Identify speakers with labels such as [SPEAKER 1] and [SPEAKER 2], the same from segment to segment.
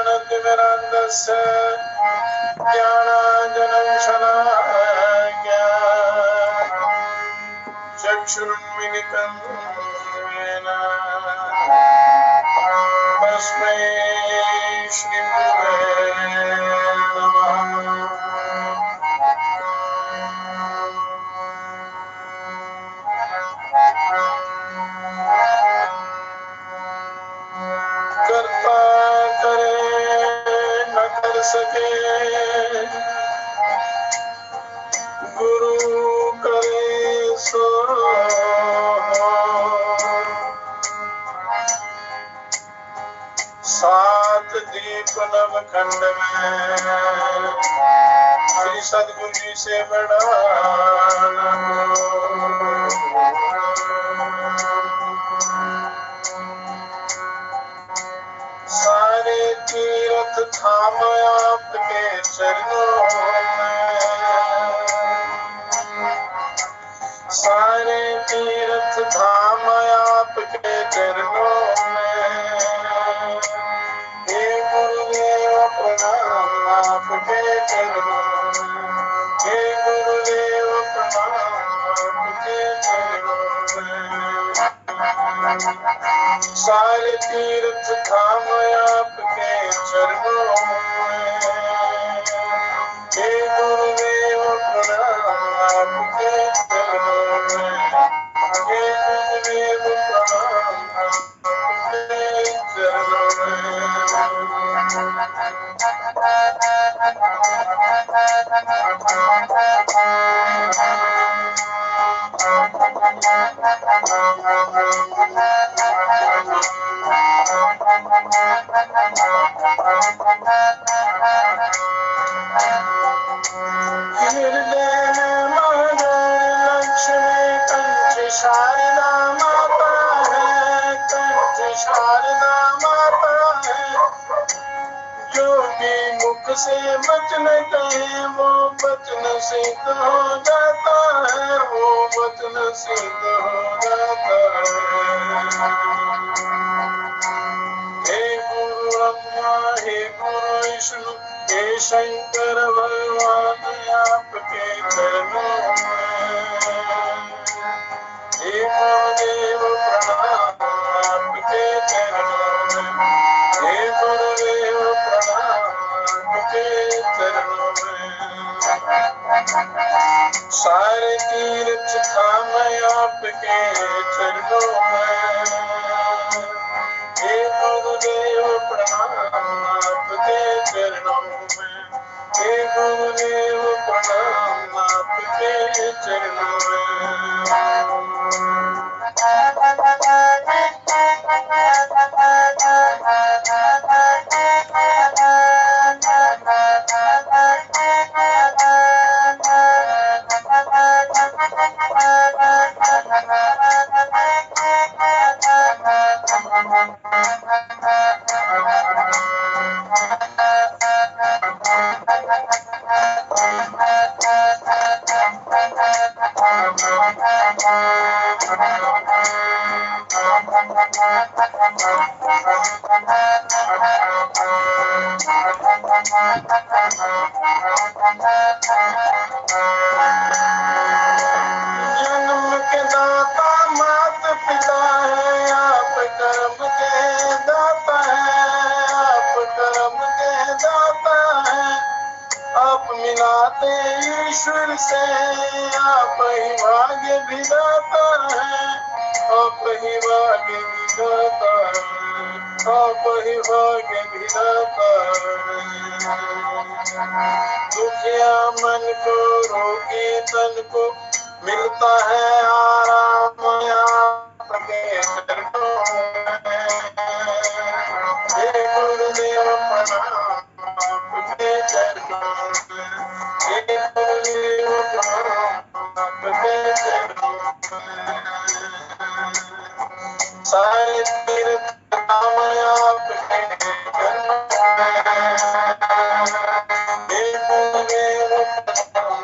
[SPEAKER 1] अज्ञानतिमिरान्धस्य ज्ञानाञ्जनशलाकया चक्षुरुन्मीलितं येन तस्मै श्रीगुरवे नमः। कर्ता करे न कर सके, गुरु करे सो सात दीप नवखंड में श्री सद्गुरु जी से बड़ा सारे तीर्थ धाम आपके चरणों में, सारे तीर्थ धाम आपके चरणों में। हे गुरुदेव प्रणाम आपके चरणों में, हे गुरुदेव प्रणाम आपके चरणों में। सारे तीर्थ धाम आपके चरणों में, हे गुरुदेव प्रणाम आपके चरणों में, हे गुरुदेव प्रणाम आपके चरणों में। शारदा माता है, कंठ शारदा माता है। जो भी मुख से वचन कहे वो वचन सिद्ध हो जाता है, वो वचन सिद्ध हो जाता है। हे गुरु ब्रह्मा हे गुरु विष्णु हे शंकर भगवान आपके चरणों में। हे गुरुदेव प्रणाम आपके चरणों में, हे गुरुदेव प्रणाम आपके चरणों में। सारे तीर्थ धाम आपके चरणों में, हे गुरुदेव प्रणाम आपके चरणों में, हे गुरुदेव प्रणाम आपके चरणों में। जन्म के दाता मात पिता है, आप कर्म के दाता है, आप कर्म के दाता है। आप मिलाते ईश्वर से, आप ही भाग्य विधाता है, आप ही भाग्य विधाता है, आप ही भाग्य विधाता है। दुखिया मन को रोगी तन को मिलता है आराम आपके चरणों में। हे गुरुदेव प्रणाम आपके चरणों में, हे गुरुदेव प्रणाम आपके चरणों में। सारे तीर्थ धाम आपके चरणों में, हे गुरुदेव प्रणाम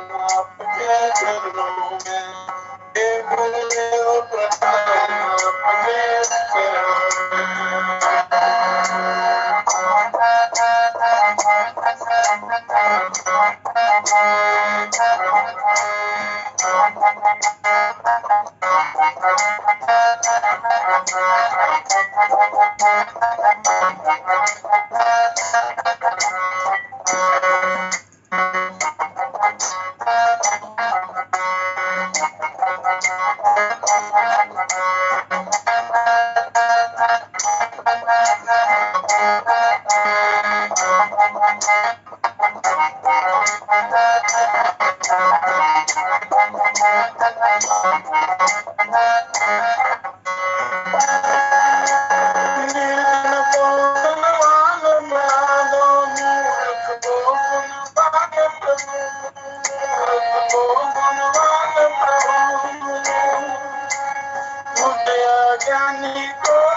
[SPEAKER 1] ज्ञानी को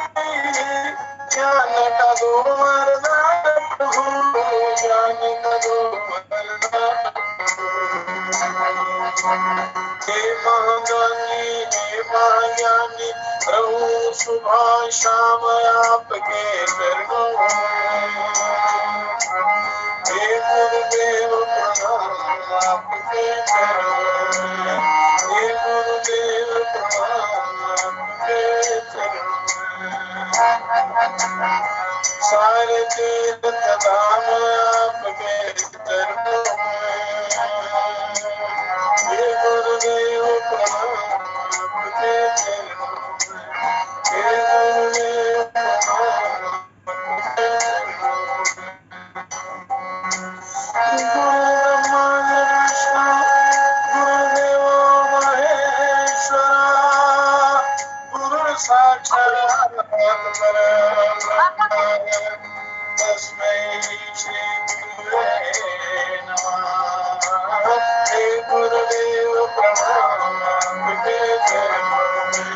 [SPEAKER 1] ज्ञान का दो वरदान प्रभु, ज्ञान का दो वरदान। हे महाज्ञानी प्रभु, सुबह शाम आपके चरणों में। हे गुरुदेव प्रणाम आपके चरणों में। हे गुरुदेव प्रणाम आपके चरणों में। सारे तीर्थ धाम आपके चरणों में। हे गुरुदेव प्रणाम आपके चरणों में। हे गुरुदेव प्रणाम आपके चरणों में। गुरु ब्रह्मा विष्णु गुरुदेवो महेश्वरा, गुरु साक्षात् परब्रह्म, तस्मै श्री गुरुवे नमः। हे गुरुदेव प्रणाम आपके चरणों में।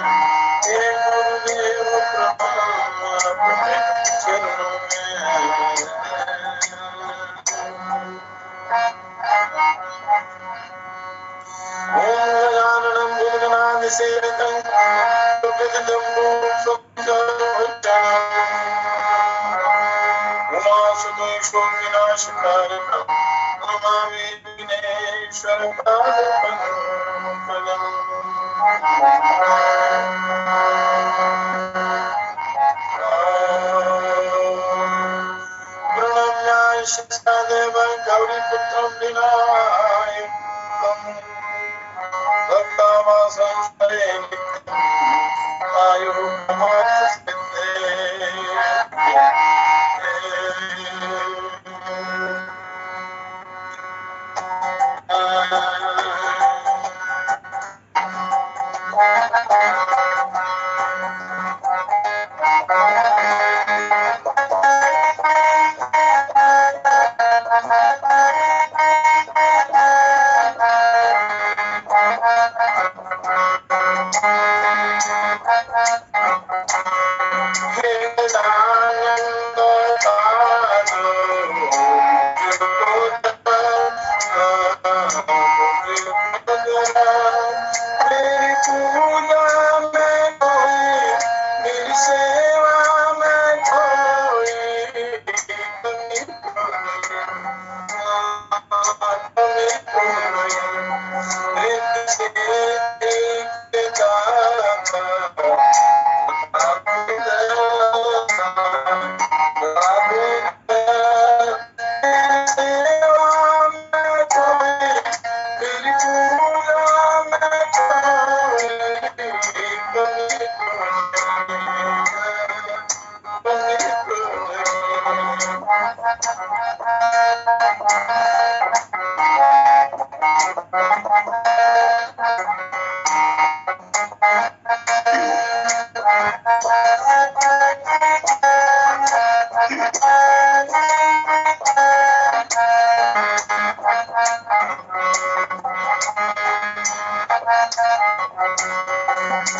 [SPEAKER 1] हे गुरुदेव प्रणाम आपके चरणों में। ओम गजाननं भुजगणाधिसेवितं उमासुतो विनाशकारिणं नमामि प्रणम्याय शिष्टादेव गौरीपुत्रं विनायकं दत्तावासं हरे नित्यम् आयुः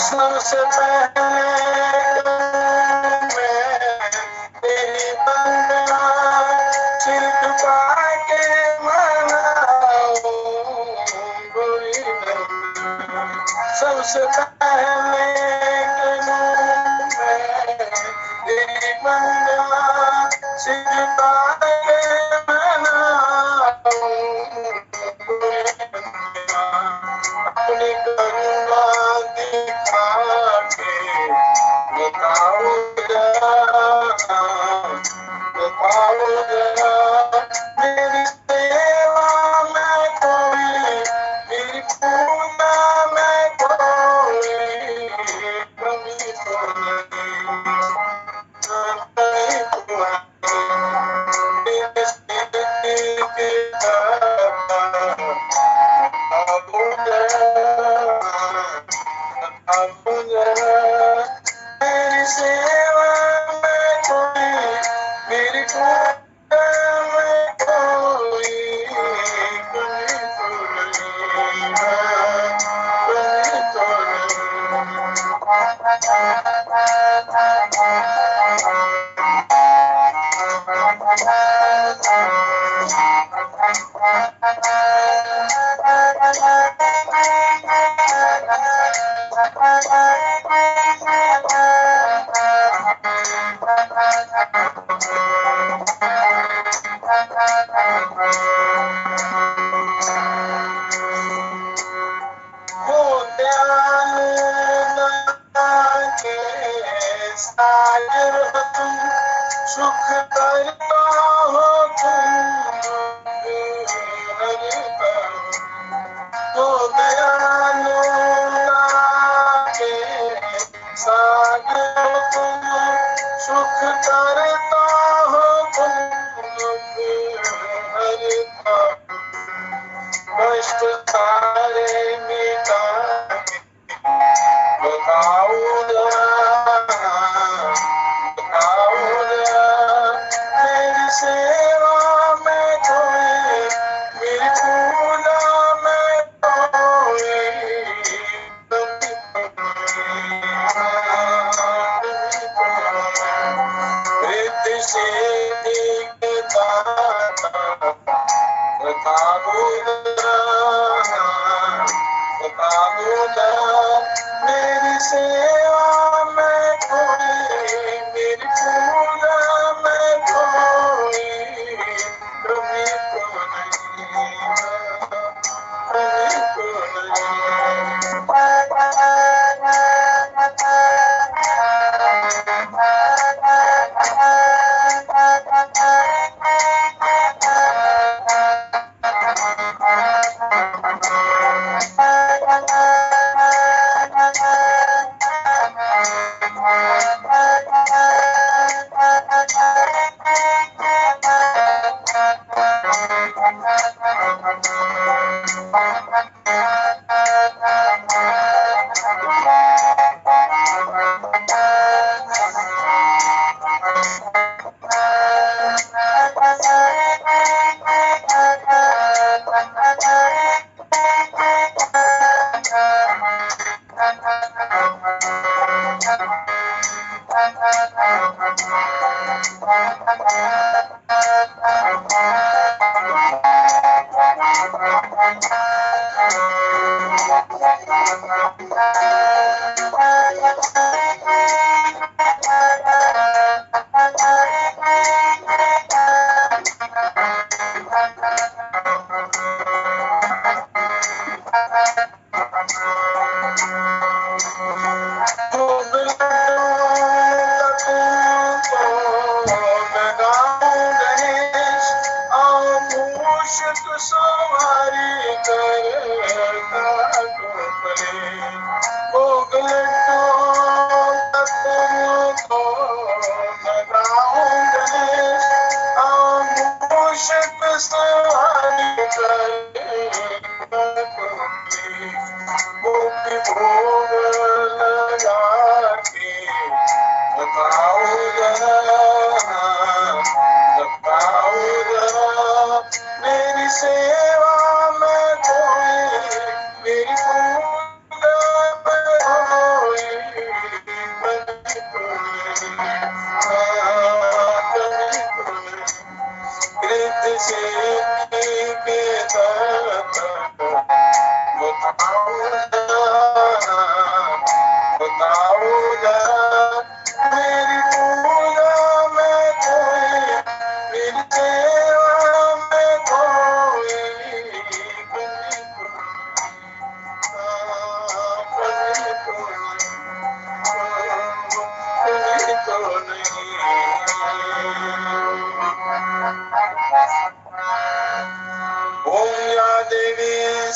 [SPEAKER 1] सबसे पहले तेरी वंदना सिर झुका के मनाऊं गोविंद। सबसे पहले तेरी वंदना सिर झुका के मनाऊं अपनी करुणा दिखा के बताओ जरा, बताओ जरा मेरी सेवा में कोई, मेरी पूजा में कोई कमी तो नहीं, कमी तो नहीं। मेरी स्थिति की मेरी सेवा में कोई, मेरी पूजा में कोई कमी तो नहीं, कमी तो सुख करता हो तुम हो दयालु के सागर तुम, सुख करता हो तुम हरता, कष्ट सारे मिटा बताओ मेरी सेवा में कोई, मेरी पूजा में कोई रिद्धि सिद्धि के दाता बताओ मेरी सेवा में कोई, मेरी पूजा में कोई कमी तो नहीं, कमी तो सवारी करता तो भले भोग लड्डू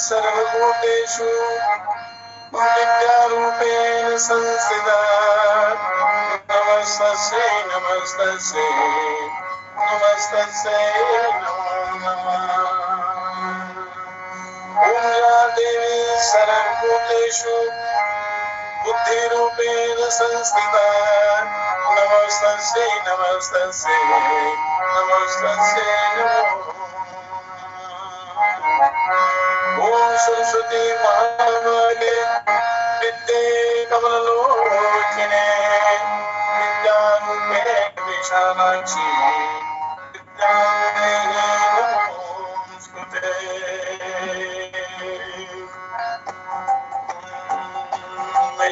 [SPEAKER 1] सर्वभूतेषु विद्यारूपेण संस्थिता नमस्तस्यै नमस्तस्यै नमस्तस्यै नमो नमः। ॐ या देवी सर्वभूतेषु बुद्धिरूपेण संस्थिता नमस्तस्यै नमस्तस्यै नमस्तस्यै नमो नमः। ॐ सरस्वती महामाये विद्ये कमललोचने विद्यारूपे विशालाक्षी विद्यादेहि नमोऽस्तुते।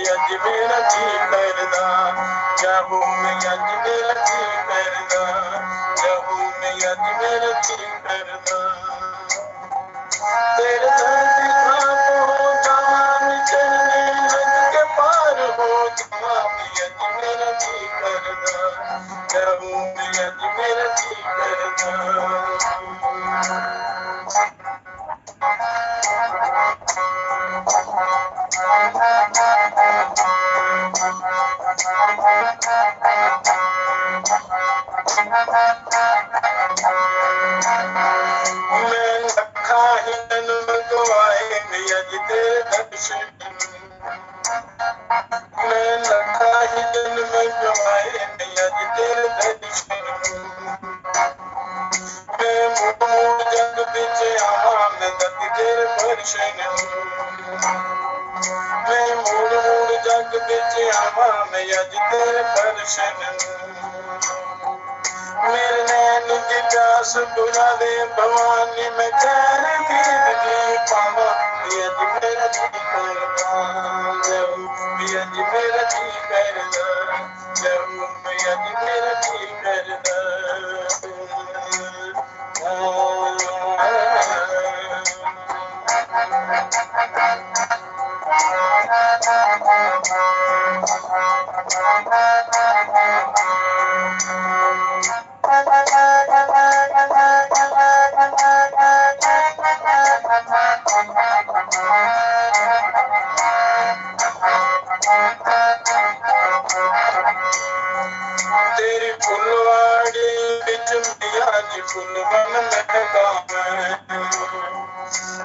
[SPEAKER 1] यज्ञ मेरा जी करदा जाहू में यज्ञ मेरा जी करदा जाहू में यज्ञ मेरा जी करदा तेरे दर्द का तो जान चलने लग के पार हो जाम यज्ञ मेरा जी करदा जाहू में यज्ञ मेरा जी करदा। मैं लखा ही जन्म गवाए यज तेरे दर्शन मैं लखा ही जन्म गवाए यज तेरे दर्शन मैं मूड जग बिच आवा मैं दत तेरे दर्शन मैं मूड जग बिच आवा मैं यज तेरे दर्शन मेरे नैन की प्यास बुझा दे भवानी मैं चैन दीदी पावा यज मेरा जी करदा जब यज मेरा जी करदा जब यज मेरा जी करदा। तेरी फुलवाड़ी बिच मैया जी फुलवन महका मैं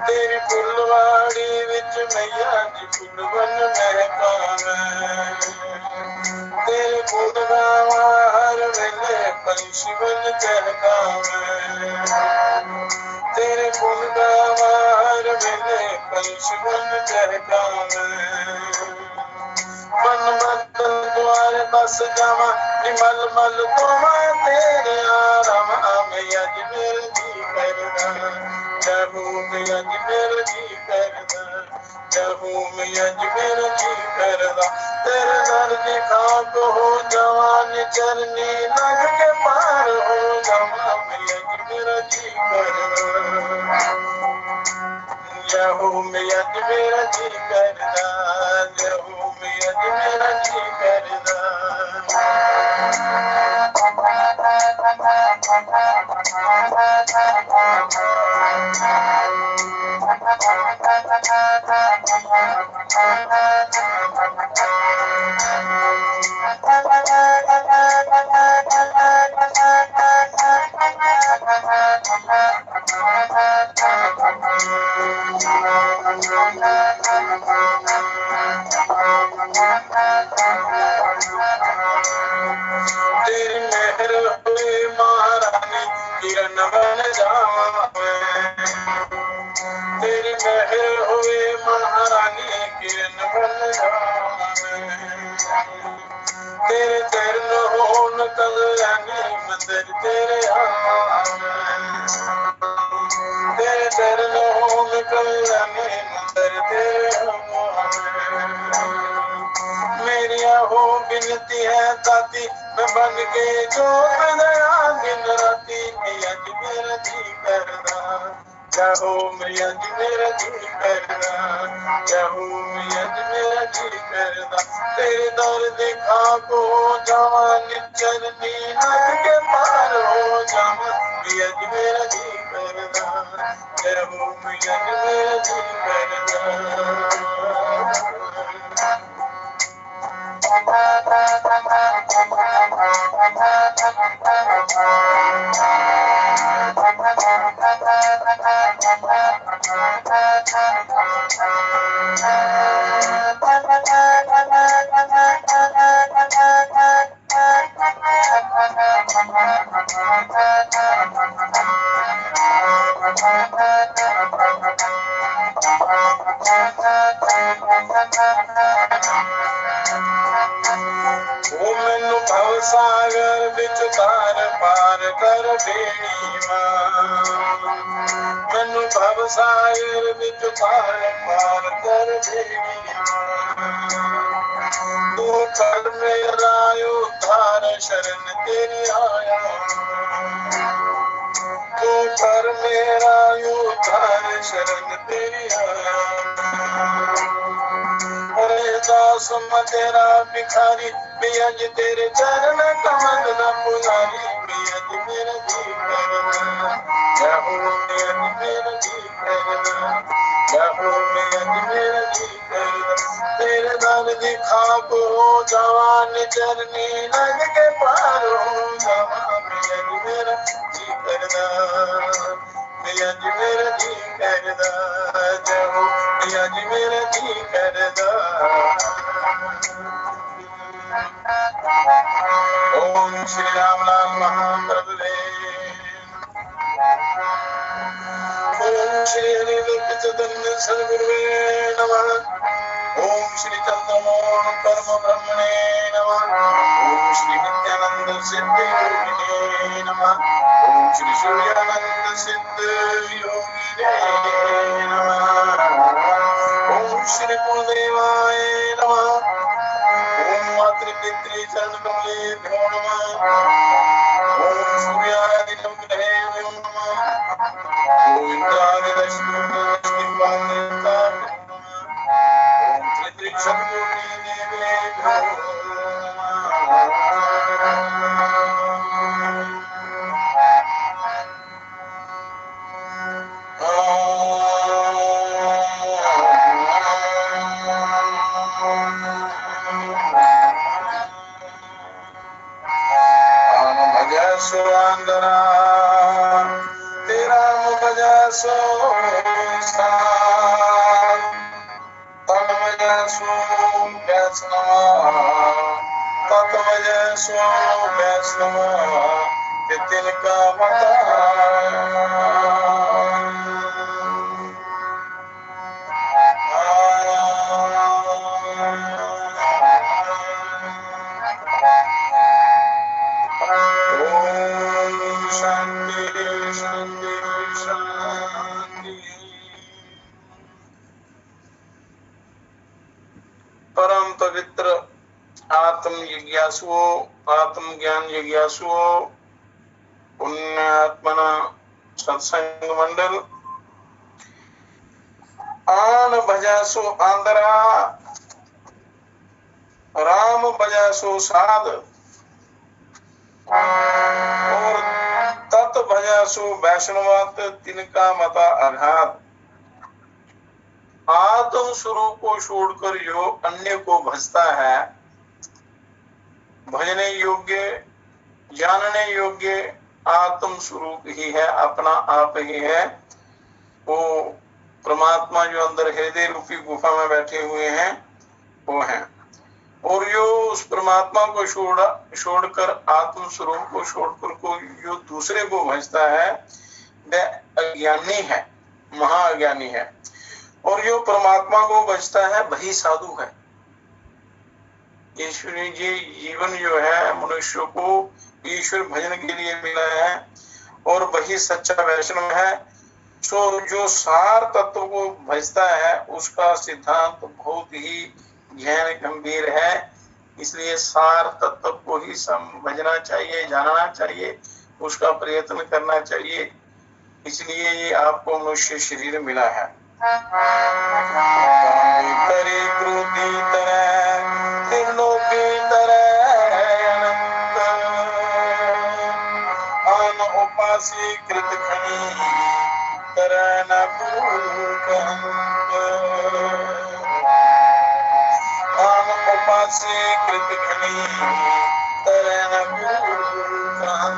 [SPEAKER 1] तेरी फुलवाड़ी बिच मैया जी फुलवन महका मैं तेरे गुण गावा हर वेले पंछी बन चहका मैं तेरे गुण गावा हर वेले पंछी बन चहका मैं मन बदल द्वार बस जावा मल मल तुमा तेरे आराम में यज मेरा जी करदा जहू में यज मेरा जी करदा जहू में यज मेरा जी करदा तेरे दर दिखा को हो जवान चरनी लग के पार हो जावा में यज मेरा जी करदा जहू में यज मेरा जी करदा जहू में यज मेरा जी करदा। तेरी मेहर हुई महारानी किरण बन जावा तेरी मेहर हुई महारानी किरण बन जावा तेरे चरण होन कल्याणी मंदिर तेरे तेरे चरण होन कल्याणी मंदिर तेरे मेरी हो बिनती है ताती मैं बन के जो दया दिन राती यज मेरा जी करदा जहू में यज मेरा जी करदा जहू में यज मेरा जी करदा तेरे दर दिखा को जवान चरनी लग के पार हो जावा यज मेरा जी करदा जय हो मैया जी मेरा जी करदा। ओ मैनू भव सागर बिच तार पार कर बेड़ी मां, मैनू भव सागर बिच तार पार कर बेड़ी मां। तू कर मेरा उद्धार शरण तेरी आया, तू कर मेरा उद्धार शरण तेरी आया। अरे दास मैं तेरा भिखारी, पिया जी तेरे चरण कमल न पुजारी, पिया जी मेरा जी करदा। जय हो पिया जी मेरा जी करदा, जय हो पिया जी मेरा जी करदा। तेरे दर दी खाक हो जावा, चरनी लग के पार हो जावा, पिया जी मेरा जी करदा, पिया जी मेरा जी करदा। जय हो पिया जी मेरा जी करदा। ओम श्री रामलाल महाप्रभुवे, ओम श्री हरिभक्त चतुर्थ सद्गुरुवे नमः। ओम श्री चंद्रमोहन परम ब्रह्मणे नमः। ओम श्री नित्यानंद सिद्ध योगिने नमः। ओम श्री सूर्यानंद सिद्ध योगिने नमः। ओम श्री कुलदेवाय नमः। ओम मातृ पितृ चरण कमलेभ्यो नमः। ओम सूर्याय नमः नमः। गोविंदाय लक्ष्मीपादाय नमः। ओम त्रिशक्ति देवेभ्यो सुंदरा तेरा मुझे सो तन मुझे सो वैष्णवा, तत मुझे सो वैष्णवा, तिनका मता परम पवित्र आत्म जिज्ञासुओं, आत्म ज्ञान जिज्ञासुओं, पुण्यात्मना सत्संग मंडल, आन भजासो आंध्रा, राम भजासो साध, और तत् भजासो वैष्णवात तिनका मता अघात। आत्म स्वरूप को छोड़कर जो अन्य को भजता है, भजने योग्य जानने योग्य आत्म स्वरूप ही है, अपना आप ही है। वो परमात्मा जो अंदर हृदय रूपी गुफा में बैठे हुए हैं वो हैं। और जो उस परमात्मा को छोड़कर आत्म स्वरूप को छोड़कर कोई जो दूसरे को भजता है वह अज्ञानी है, महाअज्ञानी है। और जो परमात्मा को भजता है वही साधु है। ईश्वरी जी जीवन जो है मनुष्य को ईश्वर भजन के लिए मिला है और वही सच्चा वैष्णव है। सो जो सार तत्व को भजता है उसका सिद्धांत बहुत ही गहन गंभीर है। इसलिए सार तत्व को ही भजना चाहिए, जानना चाहिए, उसका प्रयत्न करना चाहिए। इसलिए ये आपको मनुष्य शरीर मिला है। करी क्रोधी तरह त्रिलोकी तरह अनंत, आन उपासी कृत खनी तरह दासी कृत घनी तरह न गुरु कहन।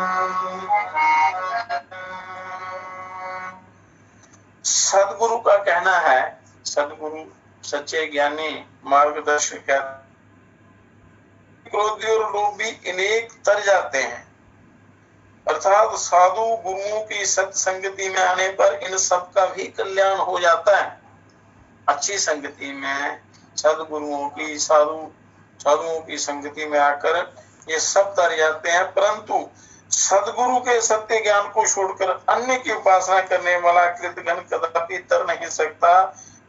[SPEAKER 1] सदगुरु का कहना है, सदगुरु सच्चे ज्ञानी मार्गदर्शक क्रोधी और लोभी अनेक तर जाते हैं, अर्थात साधु गुरुओं की सत्संगति में आने पर इन सब का भी कल्याण हो जाता है। अच्छी संगति में सदगुरुओं की साधुओं की संगति में आकर ये सब तर जाते हैं, परंतु सदगुरु के सत्य ज्ञान को छोड़कर अन्य की उपासना करने वाला कृतघ्न कदापि तर नहीं सकता,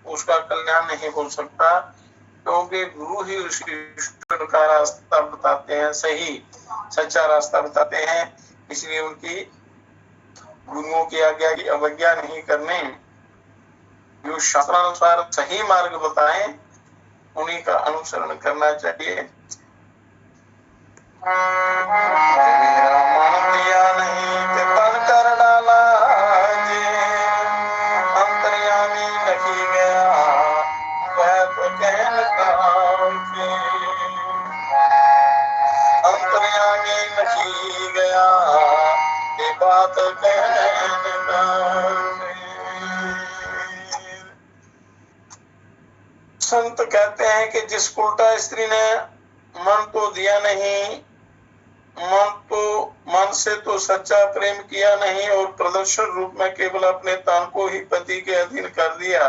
[SPEAKER 1] उसका कल्याण नहीं हो सकता, क्योंकि गुरु ही ईश्वर का रास्ता बताते हैं, सही सच्चा रास्ता बताते हैं। इसलिए उनकी गुरुओं की आज्ञा की अवज्ञा नहीं करनी, जो शास्त्रानुसार सही मार्ग बताएं उन्हीं का अनुसरण करना चाहिए। मेरा मन दिया नहीं ते तन कर डाला जे, अंतर्यामी लगी गया वह तो कहन काम के, अंतर्यामी लगी गया ये बात कहन काम के। संत कहते हैं कि जिस उल्टा स्त्री ने मन तो दिया नहीं, मन से तो सच्चा प्रेम किया नहीं और प्रदर्शन रूप में केवल अपने तन को ही पति के अधीन कर दिया,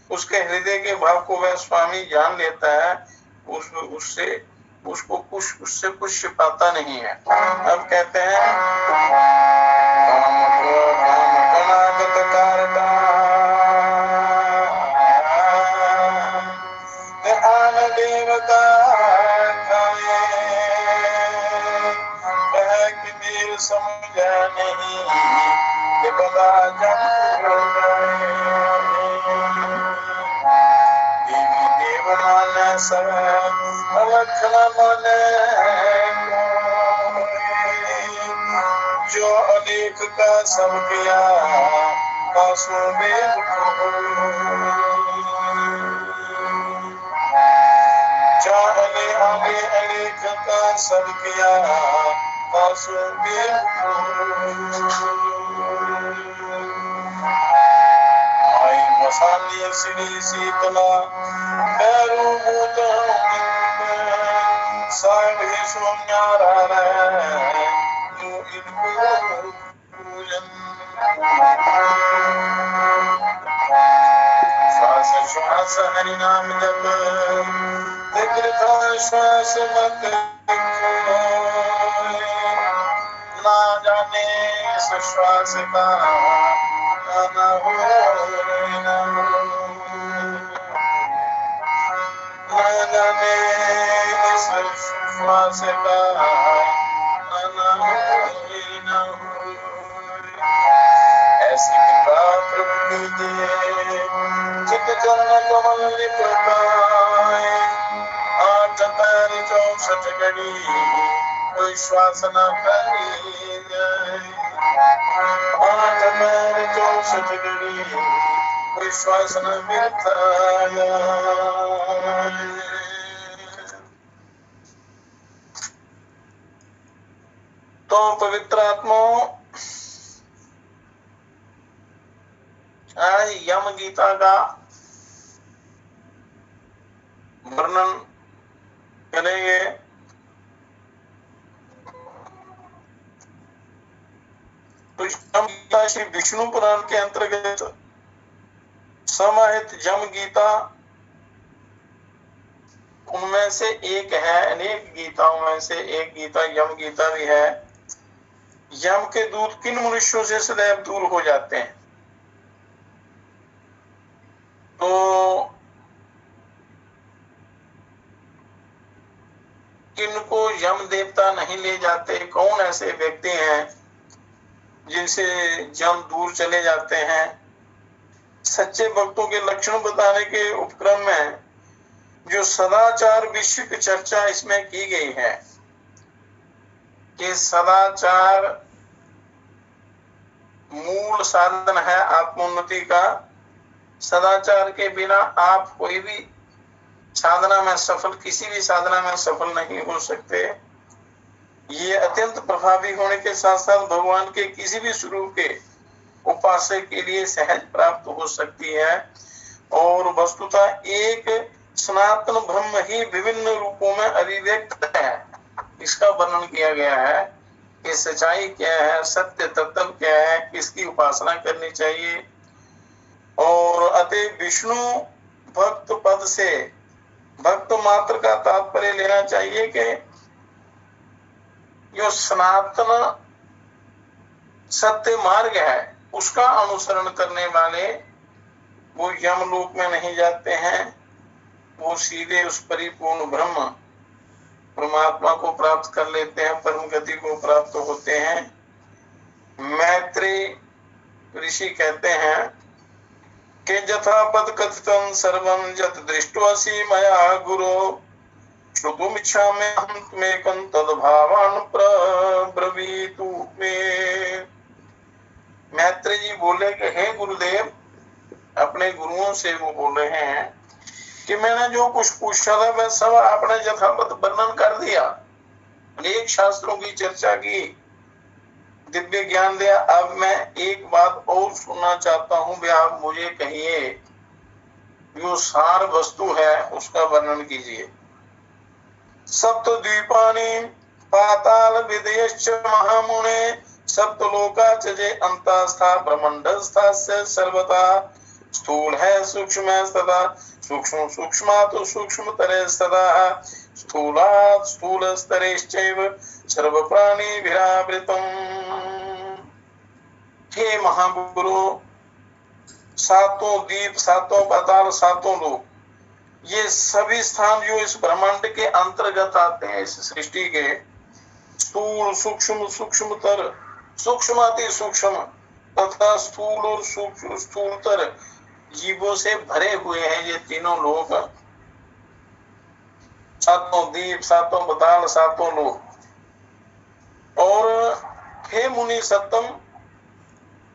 [SPEAKER 1] उसके हृदय के भाव को वह स्वामी जान लेता है, उससे कुछ छिपाता नहीं है। अब कहते हैं देव का समझ नहीं कि बता देवी देव माने सब अलखन माने, जो अलेख का सब किया आंसू में चाहले आगे अलेख का सब किया आई मसाली श्री शीतला पैरू भूत साढ़ सोन्यारा जो इनको पूजन श्वास श्वास हरि नाम जप दीर्घ श्वास मत ना जाने इस श्वास का ना हो ना जाने इस श्वास का ना हो ना हो। ऐसी कृपा प्रभु कीजिए चित चरण कमल लिपटाए, 8 पैर 64 घड़ी कोई श्वास न फैली जाए, 8 पैर 64 घड़ी कोई श्वास न व्यर्थ जाए। तो पवित्र आत्माओं, आज यम गीता का वर्णन करेंगे। तो यम गीता श्री विष्णु पुराण के अंतर्गत समाहित यम गीता उनमें से एक है, अनेक गीताओं में से एक गीता यम गीता भी है। यम के दूत किन मनुष्यों से सदैव दूर हो जाते हैं? तो किनको यम देवता नहीं ले जाते? कौन ऐसे व्यक्ति हैं जिनसे यम दूर चले जाते हैं? सच्चे भक्तों के लक्षण बताने के उपक्रम में जो सदाचार विषय की चर्चा इसमें की गई है कि सदाचार मूल साधन है आत्मोन्नति का। सदाचार के बिना आप कोई भी साधना में सफल, किसी भी साधना में सफल नहीं हो सकते। ये अत्यंत प्रभावी होने के साथ साथ भगवान के किसी भी स्वरूप के उपासक के लिए सहज प्राप्त हो सकती है। और वस्तुतः एक सनातन ब्रह्म ही विभिन्न रूपों में अभिव्यक्त है, इसका वर्णन किया गया है कि सच्चाई क्या है, सत्य तत्व क्या है, किसकी उपासना करनी चाहिए। और अतः विष्णु भक्त पद से भक्त मात्र का तात्पर्य लेना चाहिए कि जो सनातन सत्य मार्ग है उसका अनुसरण करने वाले वो यमलोक में नहीं जाते हैं, वो सीधे उस परिपूर्ण ब्रह्म परमात्मा को प्राप्त कर लेते हैं, परम गति को प्राप्त होते हैं। मैत्री ऋषि कहते हैं कि यथा पद कथितं सर्वं यत् दृष्ट्वासि मया गुरो श्रोतुमिच्छामि अहमेकं तद्भावान् प्रब्रवीतु मे। मैत्री जी बोले कि हे गुरुदेव, अपने गुरुओं से वो बोल रहे हैं कि मैंने जो कुछ पूछा था वह सब आपने यथावत वर्णन कर दिया, अनेक शास्त्रों की चर्चा की, दिव्य ज्ञान दिया। अब मैं एक बात और सुनना चाहता हूँ, वे आप मुझे कहिए जो सार वस्तु है उसका वर्णन कीजिए। सप्तद्वीपानि पाताल विदयश्च महामुने सप्तलोका च जे अंतस्था ब्रह्मांडस्थस्य सर्वथा स्थूल है सूक्ष्म है सदा सूक्ष्म सूक्ष्मात् सूक्ष्मतरे सदा स्थूलात् स्थूलस्तरेश्चैव सर्व प्राणिभिरावृतम्। हे महागुरु, सातों द्वीप, सातों पाताल, सातों लोक, ये सभी स्थान जो इस ब्रह्मांड के अंतर्गत आते हैं, इस सृष्टि के स्थूल सूक्ष्म सूक्ष्मतर सूक्ष्माति सूक्ष्म तथा स्थूल और सूक्ष्म स्थूलतर जीवों से भरे हुए हैं ये तीनों लोक, सातों द्वीप, सातों पाताल, सातों लोक। और हे मुनि सत्तम,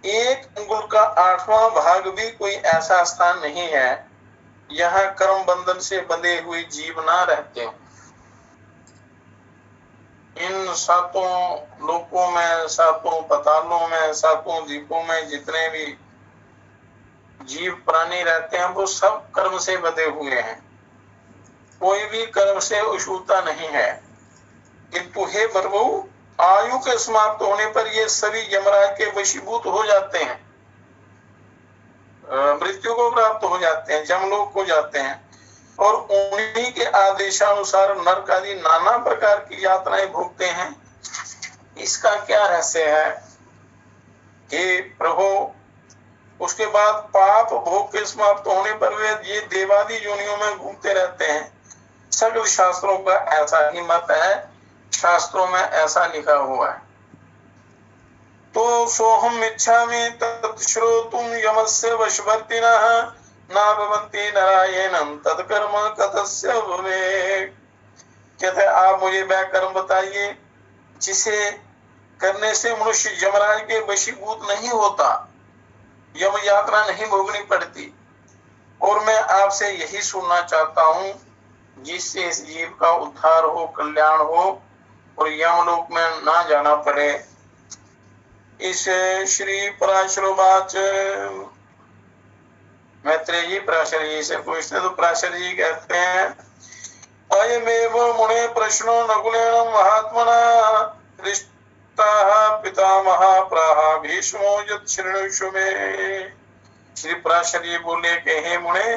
[SPEAKER 1] एक अंगुल का 8वां भाग भी कोई ऐसा स्थान नहीं है यहाँ कर्म बंधन से बंधे हुए जीव ना रहते हो। इन सातों लोकों में, सातों पातालों में, सातों द्वीपों में जितने भी जीव प्राणी रहते हैं वो सब कर्म से बंधे हुए हैं, कोई भी कर्म से अछूता नहीं है। किंतु हे प्रभु, आयु के समाप्त होने पर ये सभी यमराज के वशीभूत हो जाते हैं, मृत्यु को प्राप्त हो जाते हैं, जमलोक को जाते हैं और उन्हीं के आदेशानुसार नरक आदि नाना प्रकार की यातनाएं भोगते हैं। इसका क्या रहस्य है हे प्रभु? उसके बाद पाप भोग के समाप्त होने पर वे ये देवादी योनियों में घूमते रहते हैं। सगल शास्त्रों का ऐसा ही मत है, शास्त्रों में ऐसा लिखा हुआ है। तो सोहम इच्छामि तत्श्रोतुम यमस्य वशवर्तिनः न भवन्ति नारायणं तत्कर्म कतस्य भवेत्। कहते आप मुझे वह कर्म बताइए जिसे करने से मनुष्य यमराज के वशीभूत नहीं होता, यम यात्रा नहीं भोगनी पड़ती। और मैं आपसे यही सुनना चाहता हूँ जिससे इस जीव का उद्धार हो, कल्याण हो और यमलोक में ना जाना पड़े। इस श्री पराशरवाच मैत्रेय जी पराशर जी से पूछते तो पराशर जी कहते हैं अयमेव मुने प्रश्नो नकुलेन महात्मना दृष्टाः पितामहः प्राह भीष्मो यत् शृणुषु मे। श्री पराशर जी बोले कि हे मुने,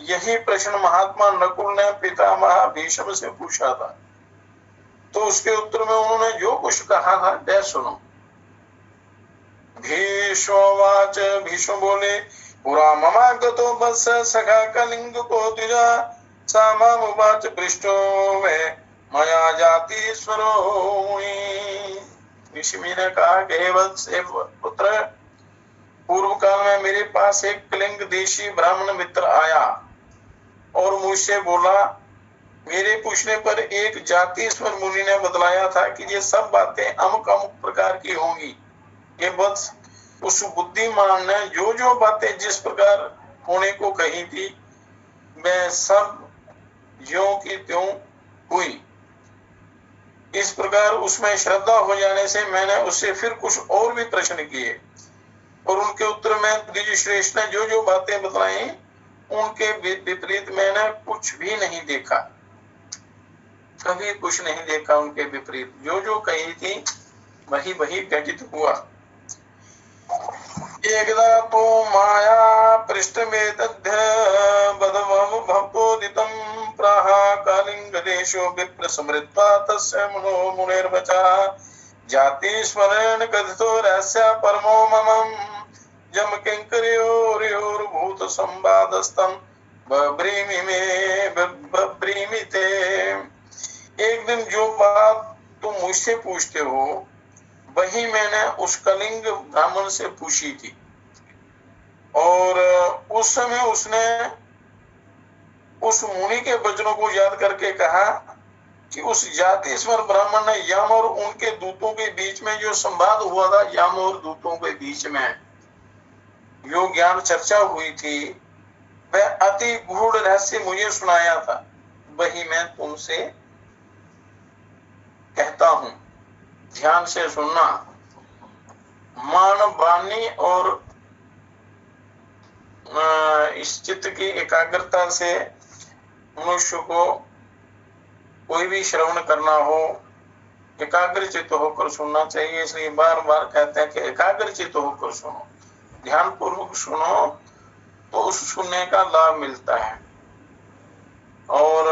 [SPEAKER 1] यही प्रश्न महात्मा नकुल ने पितामह भीष्म से पूछा था, तो उसके उत्तर में उन्होंने जो कुछ कहा था वह सुनो। भीष्मवाच, भीष्म बोले पुरा ममागतो बस सखा कलिंग को द्विजा सामामुवाच पृष्ठो में मया जाति स्वरो। ऋषि ने कहा कि वत्स पुत्र, पूर्व काल में मेरे पास एक कलिंग देशी ब्राह्मण मित्र आया और मुझसे बोला, मेरे पूछने पर एक जाति स्वर मुनि ने बतलाया था कि ये सब बातें अमुक अमुक प्रकार की होंगी। ये बस उस बुद्धिमान ने जो बातें जिस प्रकार होने को कही थी, मैं सब ज्यों की त्यों हुई। इस प्रकार उसमें श्रद्धा हो जाने से मैंने उससे फिर कुछ और भी प्रश्न किए और उनके उत्तर में द्विज श्रेष्ठ ने जो जो बातें बताई उनके विपरीत मैंने कुछ भी नहीं देखा, कभी कुछ नहीं देखा उनके विपरीत। जो जो कही थी वही वही घटित हुआ। एकदा तो माया पृष्ठमेतद्ध बदवम भक्तोदितं प्राह कालिंगदेशो विप्र समृत्वा तस्य मनो मुनेर्वचा जाति स्मरण कथितो रहस्य परमो ममं जम किंकर्योर्योर भूत संवादस्तम बब्रीमि में बब्रीमि ते। एक दिन जो बात तुम मुझसे पूछते हो वही मैंने उस कलिंग ब्राह्मण से पूछी थी और उस समय उसने उस मुनि के वचनों को याद करके कहा कि उस जाति स्वर ब्राह्मण ने यम और उनके दूतों के बीच में जो संवाद हुआ था, यम और दूतों के बीच में जो ज्ञान चर्चा हुई थी वह अति गूढ़ रहस्य मुझे सुनाया था, वही मैं तुमसे कहता हूं, ध्यान से सुनना। मान वाणी और इस चित्त की एकाग्रता से मनुष्य को कोई भी श्रवण करना हो एकाग्र चित्त होकर सुनना चाहिए। इसलिए बार बार कहते हैं कि एकाग्र चित्त होकर सुनो, ध्यान पूर्वक सुनो तो उस सुनने का लाभ मिलता है। और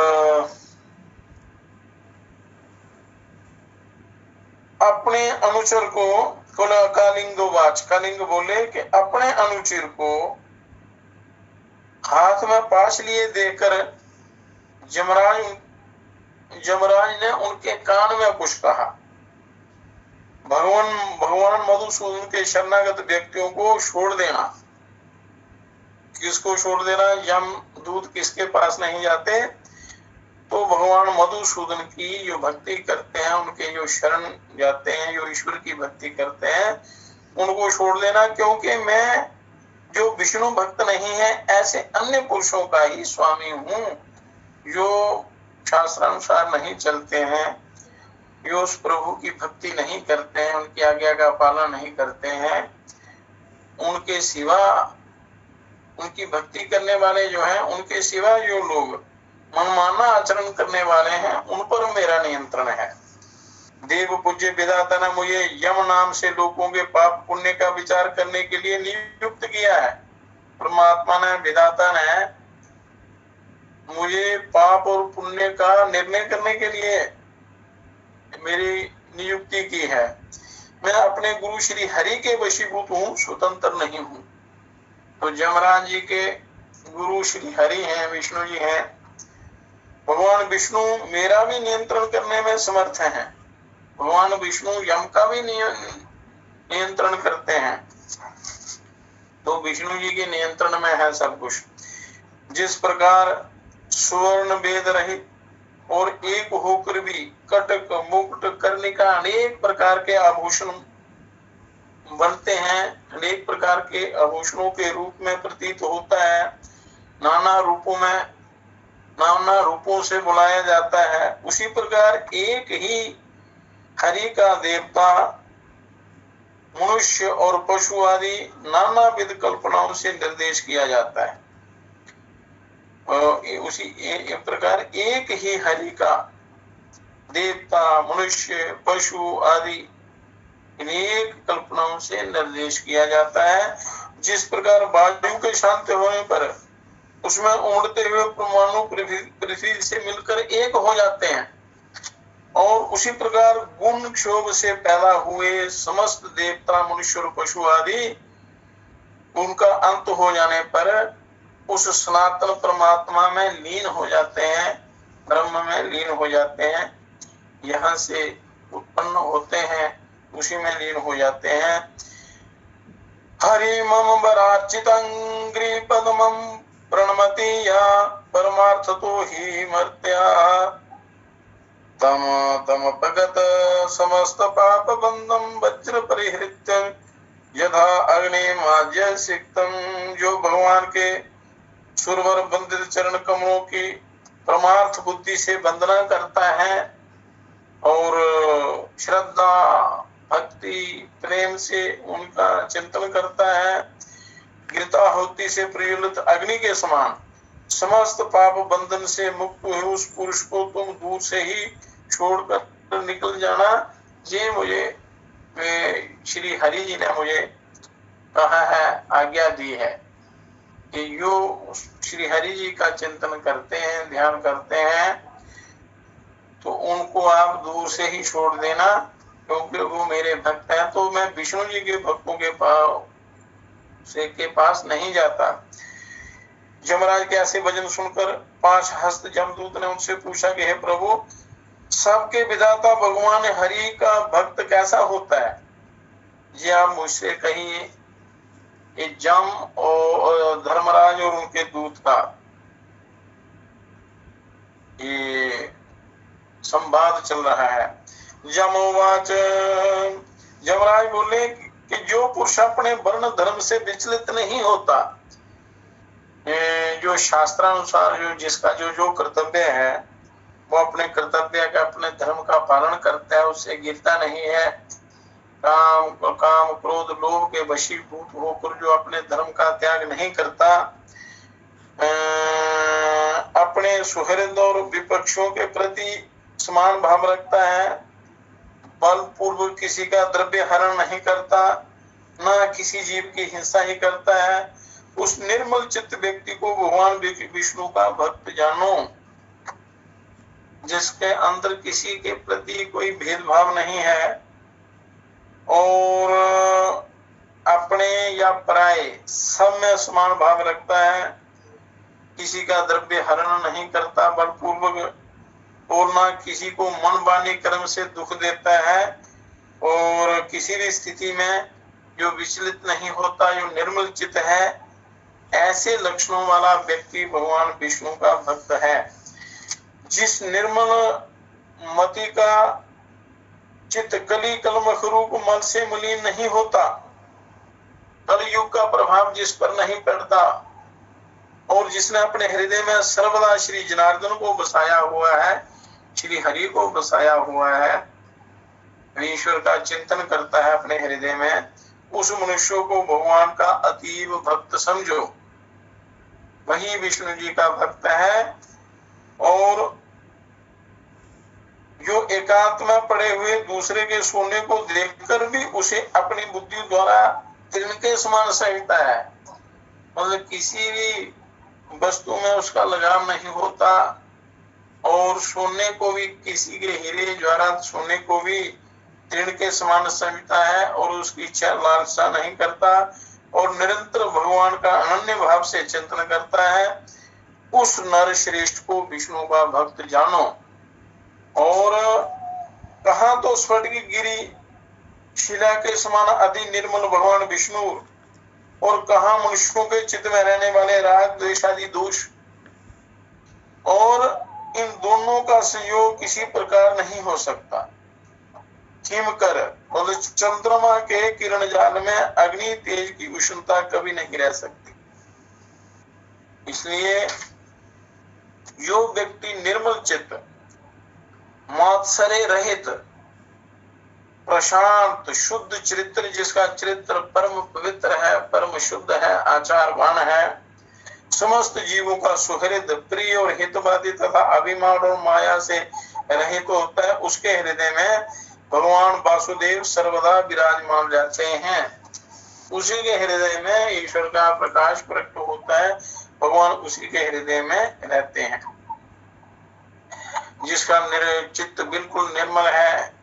[SPEAKER 1] अपने अनुचर को कालिंगोवाच, कालिंग बोले कि अपने अनुचर को हाथ में पाश लिए देकर जमराज ने उनके कान में कुछ कहा। भगवान मधुसूदन के शरणागत व्यक्तियों को छोड़ देना। किसको छोड़ देना? यम दूत किसके पास नहीं जाते तो भगवान मधुसूदन की जो भक्ति करते हैं, उनके जो शरण जाते हैं, जो ईश्वर की भक्ति करते हैं, उनको छोड़ देना। क्योंकि मैं जो विष्णु भक्त नहीं है ऐसे अन्य पुरुषों का ही स्वामी हूं, जो शास्त्रानुसार नहीं चलते हैं, जो उस प्रभु की भक्ति नहीं करते हैं, उनकी आज्ञा का पालन नहीं करते हैं, उनके सिवा उनकी भक्ति करने वाले जो हैं, उनके सिवा जो लोग मनमाना आचरण करने वाले हैं, उन पर मेरा नियंत्रण है। देव पूज्य विधाता ने मुझे यम नाम से लोगों के पाप पुण्य का विचार करने के लिए नियुक्त किया है। परमात्मा ने, विधाता ने मुझे पाप और पुण्य का निर्णय करने के लिए मेरी नियुक्ति की है। मैं अपने गुरु श्री हरि के वशीभूत हूँ, स्वतंत्र नहीं हूँ। तो जमराज जी के गुरु श्री हरि हैं, विष्णु जी हैं। भगवान विष्णु मेरा भी नियंत्रण करने में समर्थ हैं। भगवान विष्णु यम का भी नियंत्रण करते हैं। तो विष्णु जी के नियंत्रण में है सब कुछ। जिस प्रकार स्वर्ण वेद रहित और एक होकर भी कटक, मुकुट, कर्णिका अनेक प्रकार के आभूषण बनते हैं, अनेक प्रकार के आभूषणों के रूप में प्रतीत होता है, नाना रूपों से बुलाया जाता है। उसी प्रकार एक ही हरि का देवता मनुष्य और पशु आदि नाना विध कल्पनाओं से निर्देश किया जाता है। उसी प्रकार एक ही हरि का देवता मनुष्य पशु आदि अनेक कल्पनाओं से निर्देश किया जाता है। जिस प्रकार वायु के शांत होने पर उसमें उमड़ते हुए परमाणु पृथ्वी से मिलकर एक हो जाते हैं, और उसी प्रकार गुण क्षोभ से पैदा हुए समस्त देवता मनुष्य और पशु आदि उनका अंत हो जाने पर उस सनातन परमात्मा में लीन हो जाते हैं, ब्रह्म में लीन हो जाते हैं। यहाँ से उत्पन्न होते हैं, उसी में लीन हो जाते हैं। हरि मम वरार्चितं पद्मं प्रणमति या परमार्थतो हि मर्त्या तम भगत समस्त पाप बंधम वज्र परिहृत्य यथा अग्नि माज्य सिक्तम। जो भगवान के सुरवर बंदित चरण कमलों की परमार्थ बुद्धि से वंदना करता है और श्रद्धा भक्ति प्रेम से उनका चिंतन करता है, घृताहुति से प्रज्वलित अग्नि के समान समस्त पाप बंधन से मुक्त हुए उस पुरुष को तुम दूर से ही छोड़कर निकल जाना। ये मुझे श्री हरि जी ने मुझे कहा है, आज्ञा दी है कि जो श्री हरि जी का चिंतन करते हैं, ध्यान करते हैं, तो उनको आप दूर से ही छोड़ देना, क्योंकि वो मेरे भक्त हैं। तो मैं विष्णु जी के भक्तों के पास नहीं जाता। यमराज के ऐसे वचन सुनकर 5 हस्त जमदूत ने उनसे पूछा कि हे प्रभु, सबके विधाता भगवान हरि का भक्त कैसा होता है? जी आप मुझसे कहिए। ये जम और धर्मराज और उनके दूत का ये संवाद चल रहा है। जमोवाच, यमराज बोले कि जो पुरुष अपने वर्ण धर्म से विचलित नहीं होता, जो शास्त्रानुसार जो जिसका जो कर्तव्य है वो अपने कर्तव्य का अपने धर्म का पालन करता है, उससे गिरता नहीं है, काम क्रोध लोभ के वशीभूत होकर जो अपने धर्म का त्याग नहीं करता, अपने सुहृद और विपक्षों के प्रति समान भाव रखता है, बलपूर्वक किसी का द्रव्य हरण नहीं करता, न किसी जीव की हिंसा ही करता है, उस निर्मल चित्त व्यक्ति को भगवान विष्णु का भक्त जानो, जिसके अंदर किसी के प्रति कोई भेदभाव नहीं है और अपने या पराये सब में समान भाव रखता है, किसी का द्रव्य हरण नहीं करता बलपूर्वक, और ना किसी को मन वाणी कर्म से दुख देता है, और किसी भी स्थिति में जो विचलित नहीं होता, जो निर्मल चित्त है, ऐसे लक्षणों वाला व्यक्ति भगवान विष्णु का भक्त है। जिस निर्मल मति का चित्त कली कलमख रूप मल से मलिन नहीं होता, कलयुग का प्रभाव जिस पर नहीं पड़ता, और जिसने अपने हृदय में सर्वदा श्री जनार्दन को बसाया हुआ है, श्री हरि को बसाया हुआ है, ईश्वर का चिंतन करता है अपने हृदय में, उस मनुष्य को भगवान का अतीव भक्त समझो, वही विष्णु जी का भक्त है। और जो एकांत में पड़े हुए दूसरे के सोने को देखकर भी उसे अपनी बुद्धि द्वारा तृण के समान समझता है, मतलब किसी भी वस्तु में उसका लगाव नहीं होता, और सोने को भी किसी के हीरे जवाहरात सोने को भी तृण के समान समझता है, और उसकी इच्छा लालसा नहीं करता, और निरंतर भगवान का अनन्य भाव से चिंतन करता है। उस नर श्रेष्ठ को विष्णु का भक्त जानो। और कहा तो स्फटिक गिरी शिला के समान अति निर्मल भगवान विष्णु, और कहा मनुष्यों के चित्त में रहने वाले राग द्वेष आदि दोष, और इन दोनों का संयोग किसी प्रकार नहीं हो सकता। हिमकर मतलब चंद्रमा के किरण जाल में अग्नि तेज की उष्णता कभी नहीं रह सकती। इसलिए जो व्यक्ति निर्मल चित्त, मात्सर्य रहित, प्रशांत शुद्ध चरित्र, जिसका चरित्र परम पवित्र है, परम शुद्ध है, आचारवान है, समस्त जीवों का सुहृद, प्रिय और हितवादी तथा अभिमान और माया से रहित होता है, उसके हृदय में भगवान वासुदेव सर्वदा विराजमान रहते हैं। उसी के हृदय में ईश्वर का प्रकाश प्रकट होता है, भगवान उसी के हृदय में रहते हैं। जिसका चित्त बिल्कुल निर्मल है